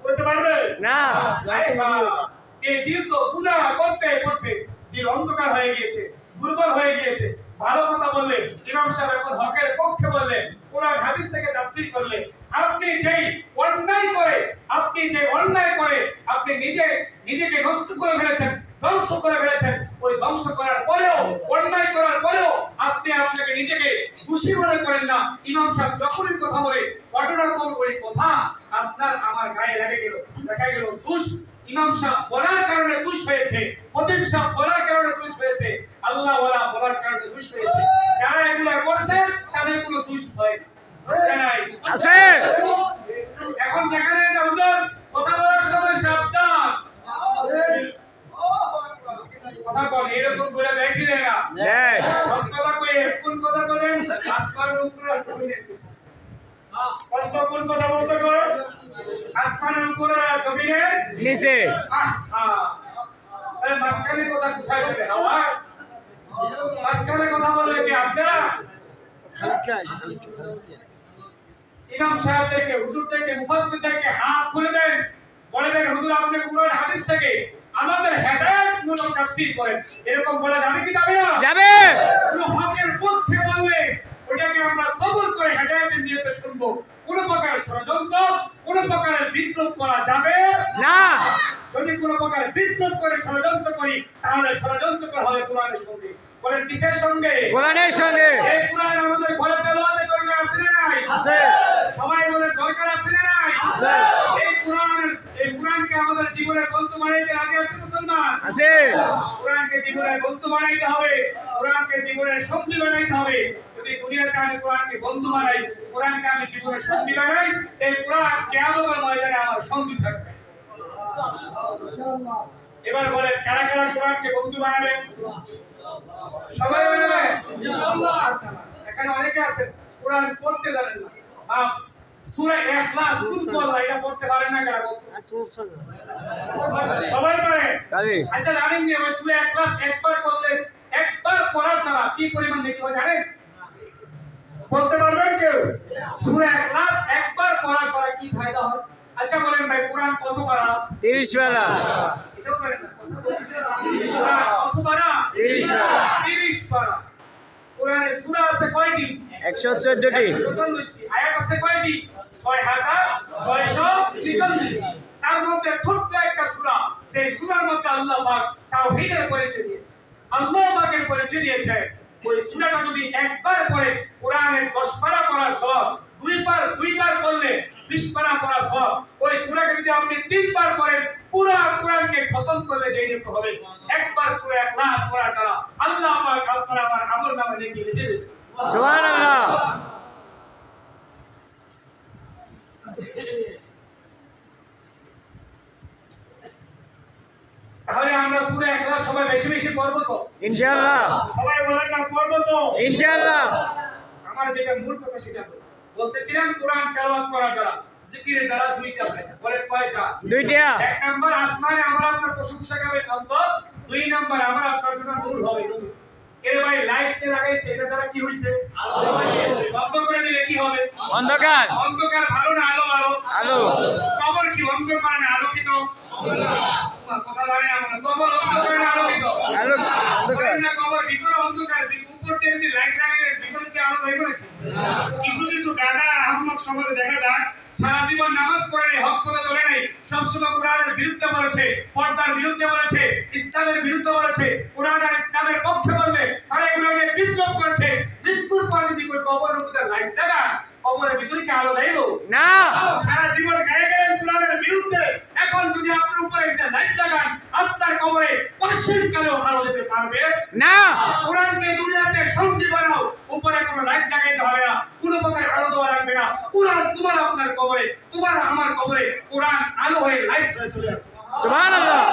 করতে পারবে না এই দিল তো গুনাহ করতে করতে দিল অন্ধকার হয়ে গিয়েছে, দুর্বল হয়ে গিয়েছে। ভালো কথা বললেন, ইমাম সাহেব এখন হকের পক্ষে বললেন, কোরআন হাদিস থেকে তাফসীর করলেন। আপনি যেই অন্যায় করে, আপনি নিজেকে নষ্ট করে ফেলেছেন, ধ্বংস করে ফেলেছেন। ওই ধ্বংস করার পরেও, অন্যায় করার পরেও আপনি আপনাকে নিজেকে দোষী মনে করেন না। ইমাম সাহেব যখনই কথা বলে, ঘটনাক্রম ওই কথা আপনার আমার গায়ে লেগে গেল, দেখা গেল দোষ ইমাম সাহেব বলার কারণে দোষ হয়েছে, খতিব সাহেব বলার কারণে দোষ হয়েছে, আল্লাহ ওয়ালা বলার কারণে দোষ হয়েছে। যারা এগুলো করছে তাদের কোনো দোষ হয় না, আছে নাই? আছে। এখন যেখানে হুজুর কথা বলার সময় সাবধান, কথা বল এরকম বলে দেখি না, দেখ। সব কথা কই কোন কথা বলেন, আসমানের উপরে আর জমিনের নিচে। কোন কথা বলতে কই? আসমানের উপরে আর জমিনের নিচে। তাহলে মাঝখানে কথা কোথায় যাবে? হাওয়া মাঝখানে কথা বললে কি আপনারা? ইমাম সাহেবদেরকে, হুজুরদেরকে, মুফাসসিরদেরকে হাত খুলে দেন, বলে দেন হুজুর আপনি কোরআন হাদিস থেকে আমাদের হেদায়েতমূলক তাফসীর করেন। এরকম বলা যাবে কি যাবে না? যাবে। কোন হকের পক্ষে বললে ওটাকে আমরা সবর করে হেদায়েতের নিয়তে শুনবো। কোন প্রকার ষড়যন্ত্র, কোন প্রকারের বিদ্রোহ করা যাবে না। যদি কোন প্রকার বিদ্রোহ করে ষড়যন্ত্র করি, তাহলে ষড়যন্ত্র করা হবে কোরআনের সঙ্গে। বলেন কিসের সঙ্গে? কোরআনের সঙ্গে। এই কোরআন আমাদের ঘরে তেলাওয়াতের দরকার আছে না নাই? আছে। সবাই বলে দরকার আছে না নাই? আছে। এই কোরআনকে আমাদের জীবনের বন্ধু বানাইতে রাজি আছে মুসলমান? আছে। কোরআনকে জীবনের বন্ধু বানাইতে হবে, কোরআনকে জীবনের সঙ্গী বানাইতে হবে। যদি দুনিয়াতে আমি কোরআনকে বন্ধু বানাই, কোরআনকে আমি জীবনের সঙ্গী বানাই, এই কোরআন কিয়ামতের ময়দানে আমার সঙ্গী থাকবে। এবার বলে কারা কারা কোরআনকে বন্ধু বানাবেন? সবাই বানাবে ইনশাআল্লাহ। এখানে অনেকে আছেন কোরআন পড়তে জানেন না, সূরা ইখলাস, কুল সুবহানাল্লাহ এটা পড়তে পারেন না কারা? সবাই পারে? আচ্ছা জানেন যে ওই সূরা ইখলাস একবার পড়লে, একবার পড়ার দ্বারা কি পরিমাণ নেকি হয় জানেন? বলতে পারবেন কেউ? সূরা ইখলাস একবার পড়ার পরে কি ফায়দা হয়? আচ্ছা বলেন ভাই কোরআন কত পারা? 30 বেলা। এটাও পারেন না? কত পারা? 30 বেলা। 30 পারা। কোরআনে সূরা আছে কয়টি? 114টি। 144টি। আয়াত আছে কয়টি? 6643। তার মধ্যে ছোট্ট একটা সূরা, যে সূরার মধ্যে আল্লাহ পাক তাওহীদের পরিচয় দিয়েছে, আল্লাহ পাকের পরিচয় দিয়েছে। ওই সূরাটা যদি একবার পড়ে কোরআনের 10 পারা পড়ার সওয়াব, দুইবার পড়লে 20 পারা পড়ার সওয়াব। ওই সূরাকে যদি আপনি 3 বার পড়েন, পুরো কোরআনকে খতম করলে যেই নেকি হবে। একবার সূরা ইখলাস পড়ার দ্বারা আল্লাহ পাক আপনার আমার আমলনামা নেকি লিখে দেবে। সুবহানাল্লাহ। তাহলে আমরা সূরা ইখলাস সবাই বেশি বেশি পড়ব তো ইনশাআল্লাহ। সবাই বলেন না পড়ব তো ইনশাআল্লাহ। আমার যেটা মূল কথা সেটা বলতেছিলাম, কোরআন তেলাওয়াত করার দ্বারা, জিকিরের দ্বারা দুইটা ফায়দা। বলেন কয়টা? দুইটা। এক নাম্বার আসমানে আমরা আপনার প্রশংসা গাবে আল্লাহ, দুই নাম্বার আমরা আপনার জন্য নূর হবে। নূর এর ভাই লাইট যে লাগাইছে এটা দ্বারা কি হইছে? আলো হইছে। বন্ধ করে দিলে কি হবে? অন্ধকার। অন্ধকার ভালো না আলো? আলো। কবর কি অন্ধকার না আলোকিত? কথা জানি আমরা, কবর অন্ধকার না আলোকিত? অন্ধকার না। কবর ভিতরে অন্ধকার, উপর থেকে যদি লাইট লাগাইলে ভিতরে কি আলো হইবে নাকি? কিছু গাদা আহমক সমাজে দেখা যায় সারা জীবন নামাজ পড়ে নাই, হক কথা বলে নাই, সবসময় কোরআনের বিরুদ্ধে বলেছে, পর্দার বিরুদ্ধে বলেছে, ইসলামের বিরুদ্ধে বলেছে, কোরআন আর ইসলামের পক্ষে বললে আরে কোরআনের বিদ্রোহ করেছে। মৃত্যুর পর যদি কোই কবরের উপরে লাইট লাগা, কবরের ভিতরে কি আলো দেব না? সারা জীবন গায়ে গেলেন কোরআনের বিরুদ্ধে, এখন যদি আপনার উপরে একটা লাইট লাগান, আপনার কবরে পশ্চিম কালেও আলো দিতে পারবে না। কোরআনকে দুনিয়াতে সঙ্গী বানাও, উপরে কোনো লাইট লাগাইতে হবে না, কোনো প্রকার আলো দেওয়া লাগবে না। কোরআন তোমার আপনার কবরে, তোমার আমার কবরে কোরআন আলো হয়ে লাইট হয়ে চলে আসবে। সুবহানাল্লাহ।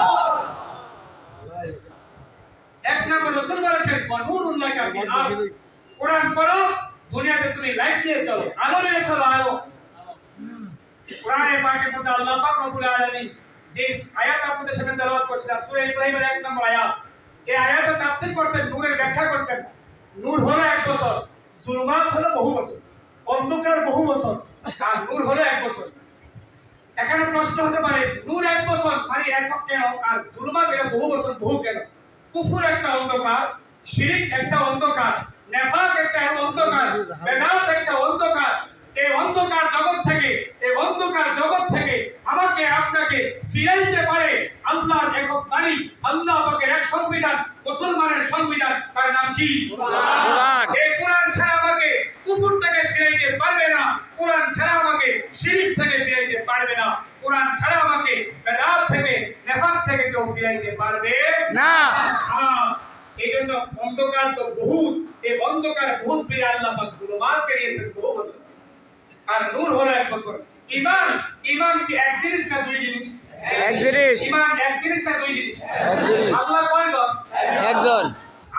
এক নম্বর রাসূল বলেছেন নূরুল্লাহ কাফি আর কোরআন পড়ো, দুনিয়াতে তুমি লাইট নিয়ে চলো, আলো নিয়ে চলো, আলো। কোরআনে পাকের মধ্যে আল্লাহ পাক রব্বুল আলামিন যে আয়াত আপনাদের সামনে তেলাওয়াত করছিলাম, সূরা ইব্রাহিমের 1 নম্বর আয়াত, এই আয়াতের তাফসীর করছেন, নূরের ব্যাখ্যা করছেন। নূর হলো 1 বছর, জুলমাত হলো বহু বছর, অন্ধকার বহু বছর, আর নূর হলো 1 বছর। এখানে প্রশ্ন হতে পারে নূর 1 বছর মানে একক কেন, আর জুলমাত এটা বহু বছর বহু কেন? কুফর একটা অন্ধকার, শিরিক একটা অন্ধকার, নেফাক একটা অন্ধকার, বেদাত একটা অন্ধকার। এই অন্ধকার জগৎ থেকে আমাকে আপনাকে ফিরাইতে পারে আল্লাহর একক বাণী, আল্লাহ পাকের এক সংবিধান, মুসলমানের সংবিধান, তার নাম কি? কোরআন। এই কোরআন ছাড়া আমাকে কুফর থেকে ফিরাইতে পারবে না, কোরআন ছাড়া আমাকে শিরিক থেকে ফিরাইতে পারবে না, কোরআন ছাড়া আমাকে বেদাত থেকে, নেফাক থেকে কেউ ফিরাইতে পারবে না। এই জন্য অন্ধকার তো বহুত, এই অন্ধকার বহুত পেয়ে আল্লাহ পাক জুলুমাতকে নিয়েছেন বহু বছর, আর নূর হলো এক বছর। ঈমান কি এক জিনিস না দুই জিনিস? এক জিনিস। ঈমান এক জিনিস না দুই জিনিস? এক জিনিস। আল্লাহ কয়জন? একজন।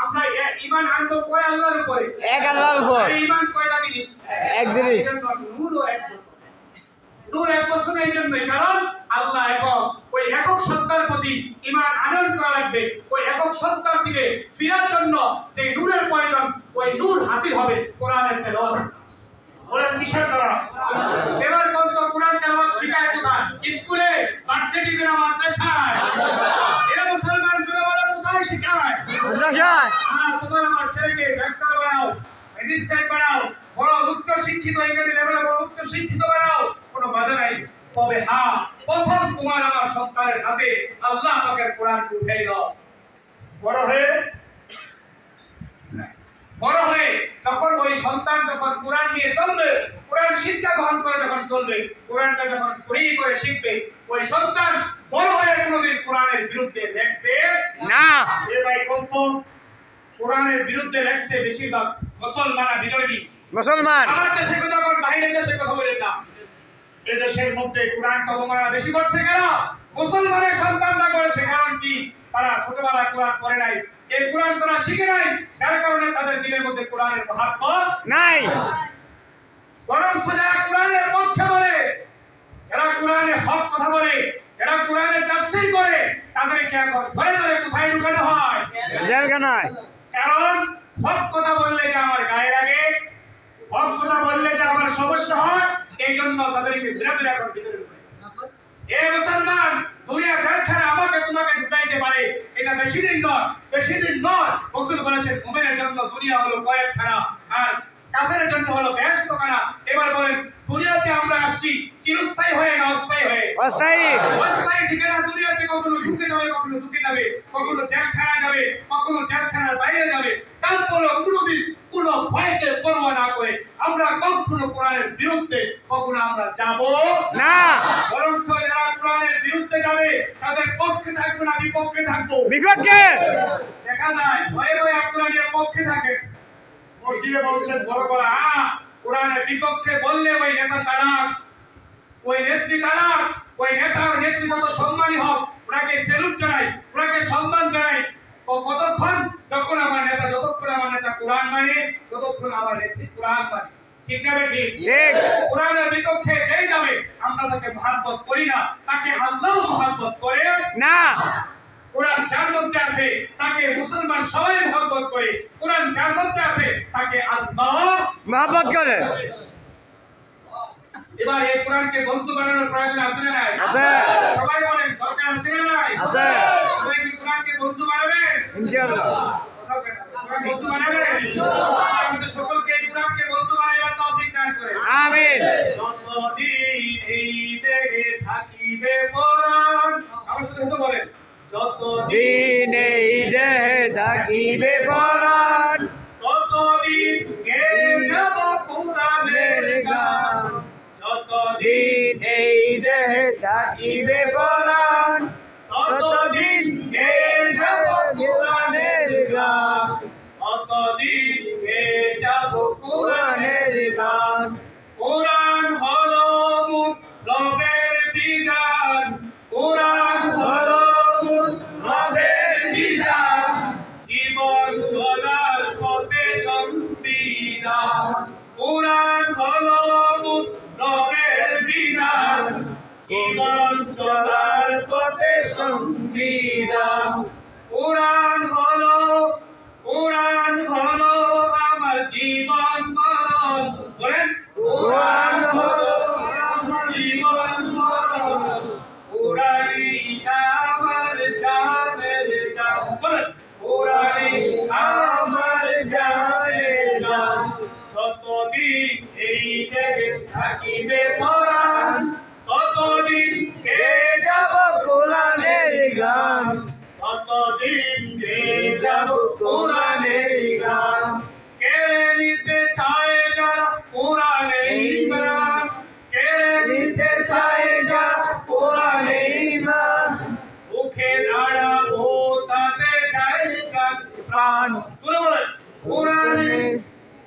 আমরা ঈমান আনবো কয় আল্লাহর উপরে? এক আল্লাহর উপর। আর ঈমান কয়টা জিনিস? এক জিনিস। এই জন্য নূরও এক বছর। নূর এক বছর এই জন্যই, কারণ আল্লাহ একক, ওই একক সত্তার প্রতি ঈমান আনয়ন করা লাগবে। ওই একক সত্তার দিকে ফিরার জন্য যে নূরের প্রয়োজন, ওই নূর হাসিল হবে কোরআনের তেলাওয়াত। বলেন কিসের দ্বারা? এবার কোন তো কোরআন তেলাওয়াত শিখায় কোথায়? স্কুলে, ভার্সিটিতে না মাদ্রাসায়? এরা মুসলমান জুড়ে বলে কোথায় শিখায়? মাদ্রাসায়। হ্যাঁ, তোমার আমার ছেলেকে ডাক্তার বানাও, ম্যাজিস্ট্রেট বানাও, বড় উচ্চ শিক্ষিত, ইংরেজি লেভেলে বড় উচ্চ শিক্ষিত বানাও, কোনো বাধা নাই। তবে হ্যাঁ, প্রথম তোমার আমার সন্তানের হাতে আল্লাহ পাকের কোরআন উঠাই দাও। বড় হয়ে যখন ওই সন্তান যখন কোরআন নিয়ে চলবে, কোরআন শিক্ষা গ্রহণ করে যখন চলবে, কোরআনটা যখন সহি করে শিখবে, ওই সন্তান বড় হয়ে কোনোদিন কোরআনের বিরুদ্ধে লেখবে না। এ ভাই কত কোরআনের বিরুদ্ধে লেখছে বেশিরভাগ মুসলমান বিধর্মী। মুসলমান। আমার দেশে কথা বল, বাইরের দেশে কথা বলেন না। এই দেশের মধ্যে কোরআনটা অবমাননা বেশি করছে কেন? মুসলমানের সন্তানরা করেছে। কারণ কি? তারা ছোটবেলায় কোরআন পড়ে নাই, এই কোরআন তারা শিখে নাই, যার কারণে তাদের দিলের মধ্যে কোরআনের মাহাত্ম্য নাই। বরং যারা কোরআনের পক্ষে বলে, যারা কোরআনের হক কথা বলে, যারা কোরআনের তাফসীর করে, তাদেরকে এখন ধরে ধরে কোথায় ঢুকানো হয়? জেলখানায়। কারণ হক কথা বললে যে আমার গায়ে লাগে, হক কথা বললে যে আমার সমস্যা হয়, এই জন্য তাদেরকে বিরোধী এখন ভিতরে ঢুকায়। এ মুসলমান, দুনিয়া জেলখানা আমাকে তোমাকে ঢুকাইতে পারে, এটা বেশি দিন নয়। রাসূল বলেছেন মুমিনের জন্য দুনিয়া হলো কয়েকখানা, আর কাফেরের জন্য হলো ব্যস্তখানা। এবার বলেন, দুনিয়াতে আমরা আসছি চিরস্থায়ী হয়ে না অস্থায়ী হয়ে? অস্থায়ী। অস্থায়ী ঠিকানা। দুনিয়াতে কখনো সুখে যাবে, কখনো দুঃখে যাবে, কখনো জেলখানা যাবে, কখনো জেলখানার বাইরে যাবে। তারপরে কোনোদিন কোনো ভয়কে পরোয়া না করে আমরা কখনো কোরআনের বিরুদ্ধে কখনো আমরা যাব না। বরং যারা কোরআনের বিরুদ্ধে যাবে তাদের পক্ষে থাকবো না বিপক্ষে থাকবো? বিপক্ষে। দেখা যায় ভয়ে ভয়ে কোরআনের পক্ষে থাকে, মসজিদে বলছেন বড় বড় কোরআনের বিপক্ষে বললে ওই নেতা তারাক, ওই নেত্রী তারাক, ওই নেতার নেত্রী কত সম্মানী হোক, ওনাকে স্যালুট জানাই, ওনাকে সম্মান জানাই। কতক্ষণ? যতক্ষণ আমার নেতা কোরআন মানে, ততক্ষণ আমার নেত্রী কোরআন মানে। ঠিক না ঠিক? ঠিক। কোরআনের বিপক্ষে যেই যাবে আমরা তাকে মহব্বত করি না, তাকে আল্লাহ মহব্বত করে না। কোরআন যার মধ্যে আছে তাকে মুসলমান সবাই মহব্বত করে, কোরআন যার মধ্যে আছে তাকে আল্লাহ মহব্বত করে। এবার এই কোরআনকে বন্ধু বানানোর প্রয়োজন আছে না নাই? আছে। সবাই বলেন দরকার আছে না নাই? আছে। সবাই কি কোরআনকে বন্ধু বানাবে? ইনশাআল্লাহ। কথা বলেন, কোরআন বন্ধু বানাবে? ইনশাআল্লাহ। আমাদের সকলকে এই কোরআনকে বন্ধু বানাবার তৌফিক দান করে। আমিন। যতদিন এই দেহে থাকিবে কোরআন, আমার সাথে তো বলেন, যতদিন দিন এই দেহে থাকিবে পরাণ, ততদিন গেয়ে যাব কোরআনের গান। যতদিন দিন এই দেহে থাকিবে পরাণ, ততদিন গেয়ে যাব কোরআনের গান। ততদিন গেয়ে যাব কোরআনের গান। কোরআন হলো মূল রবের বিধান, কোরআন হলো মূল রবের বিধান। জীবন চলার পথে সংবিধান, কোরআন হলো মূল রবের বিধান। জীবন চলার পথে সংবিধান। কোরআন হলো আমার জীবন মরণ। বলেন, কোরআন হলো আমার জীবন মরণ। কোরআনই আমার জানের জান। বলেন, কোরআনই আমার জেগে থাকিবে পরাণ ততদিন গেয়ে যাব কোরআনের গান ততদিন গেয়ে যাব কোরআনের গান কেড়ে নিতে চায় যারা কোরআনের ঈমান কেড়ে নিতে চায় যারা কোরআনের ঈমান মুখে দাঁড়াবো তাতে চাই চাঁদ প্রাণ তুলে বলেন কোরআনে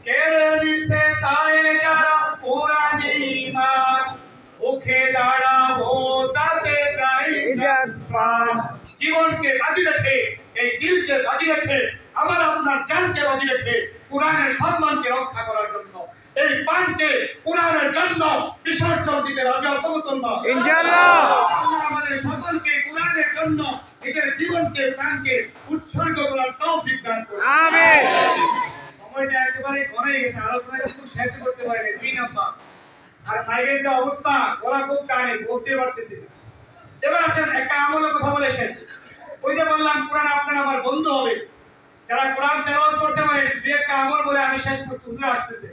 কেড়ে নিতে চায় যারা কোরআনের ঈমান মুখে দাঁড়াবো তাতে চাই যাক প্রাণ জীবনকে বাজি রেখে এই দিলকে বাজি রেখে আমার আপনার জানকে বাজি রেখে কোরআনের সম্মানকে রক্ষা করার জন্য এই পানকে কোরআনের জন্য বিসর্জন দিতে রাজি আছো মুসলমান ইনশাআল্লাহ আল্লাহ আমাদের সকলকে কোরআনের জন্য নিজের জীবনকে প্রাণকে উৎসর্গ করার তৌফিক দান করুন আমিন সময়টা একেবারে ঘনাই গেছে আলোচনা কিছু শেষ করতে পারিনি 2 নাম্বার আর ফাইভের যে অবস্থা ওরা খুব টানে বলতে পারতেছি না। এবার আসেন একটা আমলের কথা বলে শেষ ওই যে বললাম কোরআন আপনার আমার বন্ধু হবে যারা কোরআন তেলাওয়াত করতে পারে দুই একটা আমল বলে আমি শেষ করতে হুজুর আসতেছে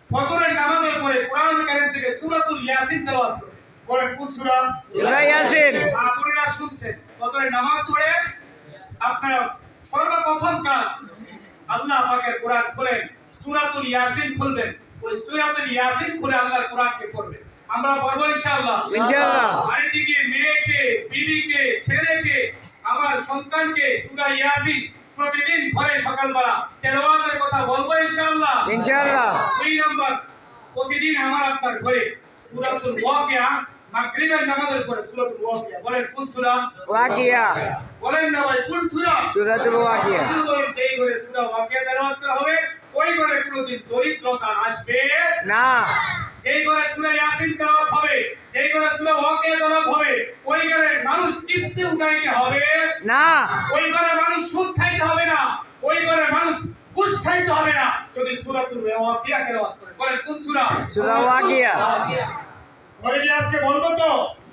ফজরের নামাজের পরে কোরআন কারীম থেকে সূরাতুল ইয়াসিন তেলাওয়াত করে বলেন কোন সূরা সূরা ইয়াসিন আপনারা শুনছেন ফজরের নামাজ পড়ে আপনারা সর্বপ্রথম কাজ আল্লাহ পাকের কোরআন খুলেন সূরাতুল ইয়াসিন খুলবেন ওই সূরাতুল ইয়াসিন খুলে আল্লাহর কোরআনকে পড়বেন আমরা পড়বো ইনশাআল্লাহ ইনশাআল্লাহ বাড়িতে মেয়েকে বিবিকে ছেলেকে আমার সন্তানকে সূরা ইয়াসিন প্রতিদিন ঘরে সকালবেলা তেলাওয়াতের কথা বলবো ইনশাআল্লাহ ইনশাআল্লাহ 2 নাম্বার প্রতিদিন আমার আপনার ঘরে সূরাতুল ওয়াকিয়া মাগরিবের নামাজের পরে সূরাতুল ওয়াকিয়া বলেন কোন সূরা ওয়াকিয়া বলেন না ভাই কোন সূরা সূরাতুল ওয়াকিয়া রাসূল বলেন যেই ঘরে সূরা ওয়াকিয়া তেলাওয়াত করা হবে ওই ঘরে কোনোদিন দরিদ্রতা আসবে না যেই ঘরে সূরা ইয়াসিন তেলাওয়াত হবে যেই ঘরে সূরা ওয়াকিয়া তেলাওয়াত হবে ওই ঘরে মানুষ কিস্তি উঠাইতে হবে না ওই ঘরে মানুষ সুদ খাইতে হবে না ওই ঘরে মানুষ ঘুষ খাইতে হবে না যদি সূরাতুল ওয়াকিয়া তেলাওয়াত করে বলেন কোন সূরা সূরা ওয়াকিয়া ঘরে গিয়ে আজকে বলবো তো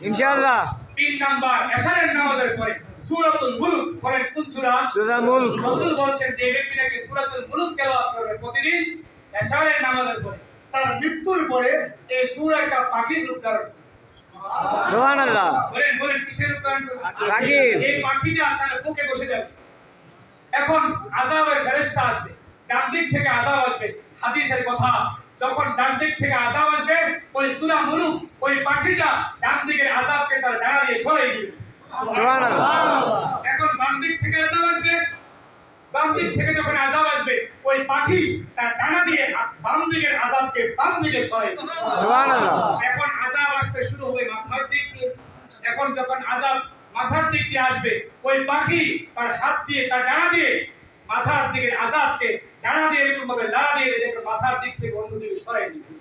ইনশাআল্লাহ 3 নাম্বার এশারের নামাজের পরে সূরাতুল মুলক বলেন কোন সূরা সূরা মুলক রাসূল বলেন যে ব্যক্তি নাকি সূরাতুল মুলক তেলাওয়াত করবে প্রতিদিন এশারের নামাজের পরে তার মৃত্যুর পরে এই সূরাটা পাখির রূপ ধারণ করে। সুবহানাল্লাহ বলেন বলেন কিসের রূপ ধারণ করবে পাখির। এই পাখিটা তার বুকে বসে যাবে এখন আযাবের ফেরেশতা আসবে ডান দিক থেকে আযাব আসবে হাদিসের কথা যখন ডান দিক থেকে আযাব আসবে ওই সূরা মুলক ওই পাখিটা ডান দিকের আযাবকে তার ডানা দিয়ে সরিয়ে দিবে সুবহানাল্লাহ এখন বাম দিক থেকে আযাব আসবে বাম দিক থেকে যখন আযাব আসবে ওই পাখি তার ডানা দিয়ে বাম দিকের আযাবকে বাম দিকে সরাই দিবে সুবহানাল্লাহ এখন আযাব আসতে শুরু হবে মাথার দিক দিয়ে এখন যখন আযাব মাথার দিক দিয়ে আসবে ওই পাখি তার হাত দিয়ে তার ডানা দিয়ে মাথার দিকের আযাবকে ডানা দিয়ে এরকম ভাবে লাড়া দিয়ে দেখে মাথার দিক থেকে অন্য দিকে সরাই দিবে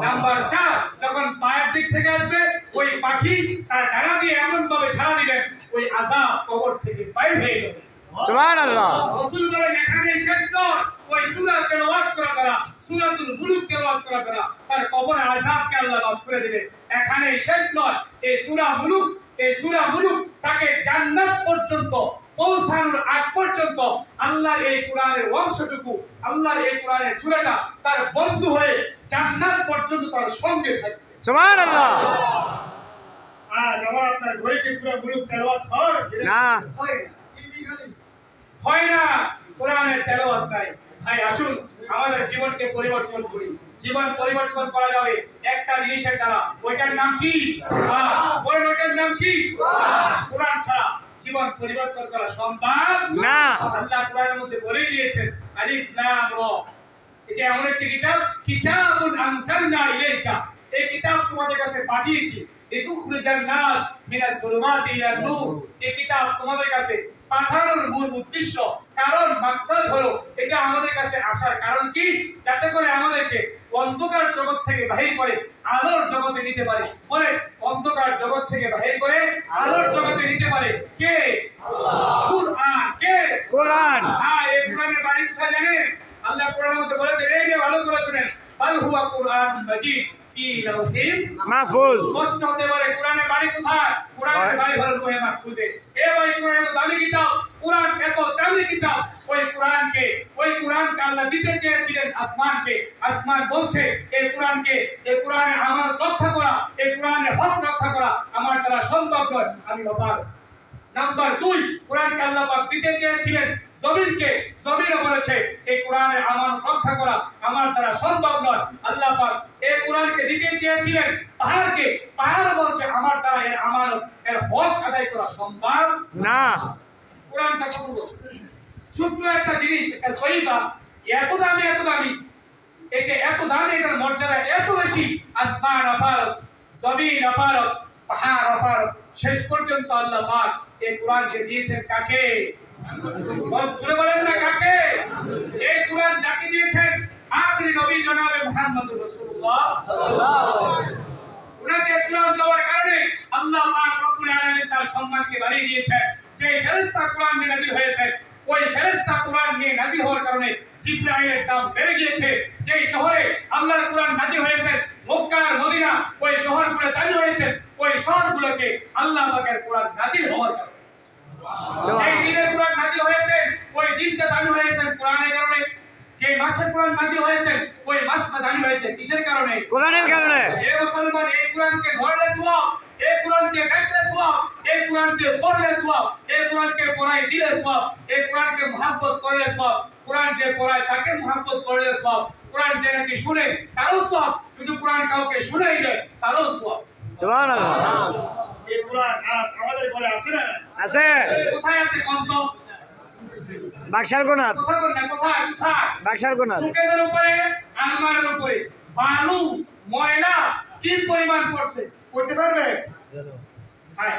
নাম্বার 4 যখন পায়ের দিক থেকে আসবে ওই পাখি তার ডানা দিয়ে এমন ভাবে ছাড়া দিবেন ওই আযাব কবর থেকে বাইরে হয়ে যাবে সুবহানাল্লাহ রাসূল বলেন এখানে শেষ নয় ওই সূরা তেলাওয়াত করা দ্বারা সূরাতুল মুলক তেলাওয়াত করা দ্বারা তার কবরের আযাবকে আল্লাহ মাফ করে দিবেন এখানে শেষ নয় এই সূরা মুলক তাকে জান্নাত পর্যন্ত পৌঁছানোর আগ পর্যন্ত আল্লাহর এই কোরআনের অংশটুকু আল্লাহর এই কোরআনের সূরাটা তার বন্ধু হয়ে জান্নাত পর্যন্ত তার সঙ্গে থাকবে সুবহানাল্লাহ আজ আমার আপনার ঘরে কি সূরা মুলক তেলাওয়াত হয় না হয় না হয় না কোরআনের তেলাওয়াত নাই ভাই আসুন আমাদের জীবনকে পরিবর্তন করি জীবন পরিবর্তন করা যাবে একটা জিনিসের দ্বারা ওইটার নাম কি কোরআন ওইটার নাম কি কোরআন ছাড়া জীবন পরিবর্তন করা সম্ভব না আল্লাহ কোরআনের মধ্যে বলেই দিয়েছেন আলিফ লাম র এই যে এমন একটি কিতাবুন আনসালনা ইলাইকা এই কিতাব তোমাদের কাছে পাঠিয়েছি লিতুখরিজান নাস মিনাজ যুলুমাতি ইলান নূর এই কিতাব তোমাদের কাছে পাঠানোর মূল উদ্দেশ্য কারণ মাকসাদ হলো এটা আমাদের কাছে আসার কারণ কি যাতে করে আমাদেরকে অন্ধকার জগৎ থেকে বাহির করে আলোর জগতে নিতে পারে বলে অন্ধকার জগৎ থেকে বাহির করে আলোর জগতে নিতে পারে কে আল্লাহ কুরআন কে কোরআন এই কোরআনের বাণী কোথায় জানেন আল্লাহ কোরআনের মধ্যে বলেছেন এই যে ভালো করে শুনেন বাল হুয়া কুরআন মাজিদ ফি কি লাউহিল মাহফুজ। প্রশ্ন হতে পারে কোরআনের বাড়ি কোথায়? কোরআনের বাড়ি হলো লোহে মাহফুজে। এ ভাই কোরআন এত দামি কিতাব, কোরআন এত দামি কিতাব, ওই কোরআনকে আল্লাহ দিতে চেয়েছিলেন আসমানকে। আসমান বলছে এই কোরআনের আমানত রক্ষা করা, এই কোরআনের হক রক্ষা করা আমার দ্বারা সম্ভব নয়, আমি অপারগ। নাম্বার 2, কোরআনকে আল্লাহ পাক দিতে চেয়েছিলেন জমিনকে, জমিনও বলেছে এই কোরআনের আমানত রক্ষা করা আমার দ্বারা সম্ভব নয়। আল্লাহ পাক এই কোরআনকে দিতে চেয়েছিলেন পাহাড়কে, পাহাড় বলছে আমার দ্বারা এর আমানত, এর হক আদায় করা সম্ভব না। কোরআনটা কত ছোট্ট একটা জিনিস, একটা সহিফা, এত দামি, এত দামি, এই যে এত দামি, এটার মর্যাদা এত বেশি। আসমান অপারক, জমিন অপারক, পাহাড় অপারক, শেষ পর্যন্ত আল্লাহ পাক এই কোরআনকে দিয়েছেন কাকে? বলে বলেন না কাকে? এই কোরআন যাকে দিয়েছেন আখরি নবী জনাবে মুহাম্মদুর রাসূলুল্লাহ সাল্লাল্লাহু আলাইহি ওয়াসাল্লাম। উনাকে কোরআন দেওয়ার কারণে আল্লাহ পাক রব্বুল আলামিন তার সম্মানকে বাড়িয়ে দিয়েছেন। যে ফেরেশতা কোরআন নিয়ে নাযিল হয়েছে, ওই ফেরেশতা কোরআন নিয়ে নাযিল হওয়ার কারণে জিবরাইলের দাম বেড়ে গিয়েছে। যে শহরে আল্লাহর কোরআন নাযিল হয়েছে, মক্কা আর মদিনা, ওই শহরগুলো দামি হয়েছে, ওই শহরগুলোকে আল্লাহ পাকের কোরআন নাযিল হওয়ার কারণে। যে দিনে কোরআন নাযিল হয়েছে, ওই দিনটা দামি হয়েছে কোরআনের কারণে। যে মাসে কোরআন নাযিল হয়েছে, ওই মাসটা দামি হয়েছে কিসের কারণে? কোরআনের কারণে। এই মুসলমান এই কোরআনকে ধরলে সওয়াব, এই কোরআনকে দেখলে সওয়াব, এই কোরআনকে পড়লে সওয়াব, এই কোরআনকে পড়াই দিলে সওয়াব, এই কোরআনকে মহব্বত করলে সওয়াব, কোরআন যে পড়ায় তাকে মহব্বত করলে সওয়াব, কোরআন যে নাকি শুনে তারও সওয়াব, যদি কোরআন কাউকে শুনাই দেয় তারও সওয়াব। সুবহানাল্লাহ। এই কোরআন আজ আমাদের ঘরে আছে না? আছে। কোথায় আছে কত? বাক্সার কোনাত। কোথায়? বাক্সার কোনাত। সুকেজের উপরে, আলমারির উপরে বালু, ময়লা কি পরিমাণ পড়ছে করতে পারবে? হ্যাঁ।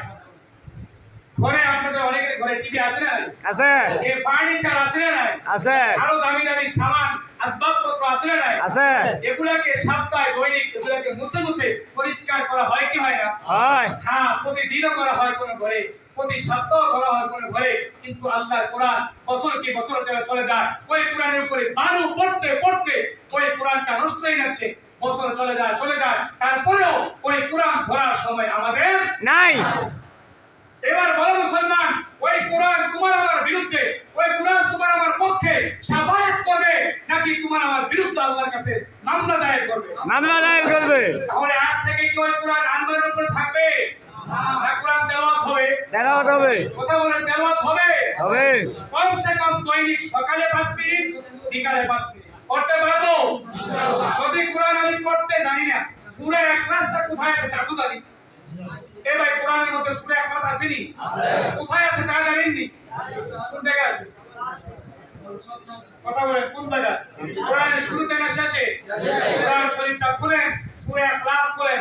ঘরে আপনাদের অনেকের ঘরে টিভি আছে না? আছে। এই ফার্নিচার আছে না? আছে। আরো দামি দামি সামান, আসবাবপত্র আছে না? আছে। এগুলাকে সপ্তাহে দৈনিক এগুলাকে মুছে পরিষ্কার করা হয় কি হয় না? হয়। হ্যাঁ, প্রতিদিনও করা হয় কোন ঘরে, প্রতি সপ্তাহ করা হয় কোন ঘরে, কিন্তু আল্লাহর কোরআন বছর কি বছর চলে যায়, ওই কোরআনের উপরে বালু পড়তে পড়তে ওই কোরআনটা নষ্ট হয়ে যাচ্ছে, বছর চলে যায়, তারপরেও ওই কোরআন পড়ার সময় আমাদের নাই। এবার বলো মুসলমান, ওই কোরআন তোমার আমার বিরুদ্ধে, ওই কোরআন তোমার আমার পক্ষে শাফায়াত করবে নাকি তোমার আমার বিরুদ্ধে আল্লাহর কাছে মামলা দায়ের করবে? মামলা দায়ের করবে। তাহলে আজ থেকে কি ওই কোরআন আনবারের উপর থাকবে না কোরআন তেলাওয়াত হবে? তেলাওয়াত হবে। কথা বলেন, তেলাওয়াত হবে? হবে। কমসে কম দৈনিক সকালে 5 মিনিট, বিকালে 5 মিনিট পড়তে পারবো ইনশাআল্লাহ। যদি কোরআন আমি পড়তে জানি না, সূরা ইখলাসটা কোথায় আছে তা তো জানি। এ ভাই কোরআনের মধ্যে সূরা ইখলাস আছে নি? আছে। কোথায় আছে তা জানেন নি? কোন জায়গায় আছে? কথা বলেন, কোন জায়গায়? কোরআনের শুরুতে না শেষে? কোরআন শরীফটা খুলেন, সূরা ইখলাস করেন,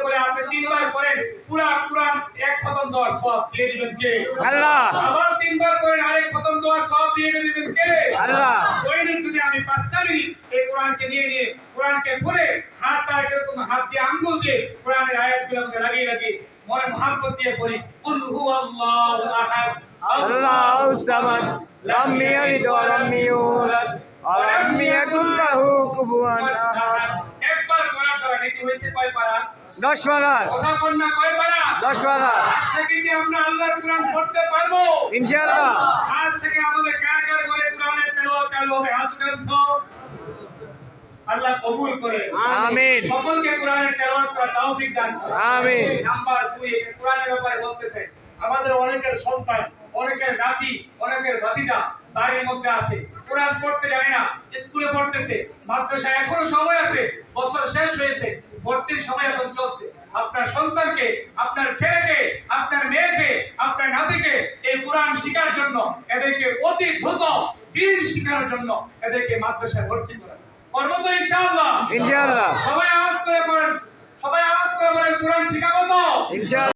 করে আপনি 3 বার করেন, পুরো কোরআন এক খতম দেওয়ার সওয়াব দিয়ে দিবেন কে? আল্লাহ। আবার 3 বার করেন, আরেক খতম দেওয়ার সওয়াব দিয়ে দিবেন কে? আল্লাহ। দৈনিক যদি আমি 5টা মিনিট এই কোরআনকে নিয়ে কোরআনকে খুলে হাতটা এরকম হাত দিয়ে আঙ্গুল দিয়ে কোরআনের আয়াতগুলো মধ্যে লাগিয়ে মনে মহব্বত দিয়ে পড়ি, কুল হুয়াল্লাহু আহাদ আল্লাহুস সামাদ লাম ইয়ালিদ ওয়া লাম ইউলাদ ওয়া লাম ইয়াকুল লাহু কুফুয়ান আহাদ। একবার করার দ্বারা নাকি হইছে কয় পারা? 10 পারা। কথা বল না, কয় পারা? 10 পারা। আজ থেকে কি আমরা আল্লাহর কোরআন পড়তে পারবো ইনশাআল্লাহ? আজ থেকে আমাদের কার করে কোরআনের তেলাওয়াত চালু হবে, হাত উঠান তো। আল্লাহ কবুল করে, আমিন। সকলকে কোরআনের তেলাওয়াত করার তৌফিক দান করুন, আমিন। নাম্বার 2, এই কোরআনের ব্যাপারে বলতেছে আমাদের অনেকের সন্তান, অনেকের নাতি, অনেকের ভাতিজা বাড়ির মধ্যে আছে, কোরআন পড়তে জানে না, স্কুলে পড়তেছে, মাদ্রাসায় এখনো সময় আছে, বছর শেষ হয়েছে, ভর্তির সময় এখন চলছে। আপনার সন্তানকে, আপনার ছেলেকে, আপনার মেয়েকে, আপনার নাতিকে এই কোরআন শেখার জন্য, এদেরকে অতি দ্রুত দ্বীন শেখার জন্য এদেরকে মাদ্রাসায় ভর্তি করা করবো তো ইনশাআল্লাহ? ইনশাআল্লাহ। সবাই আওয়াজ করে বলেন, কোরআন শেখাবো তো ইনশাআল্লাহ।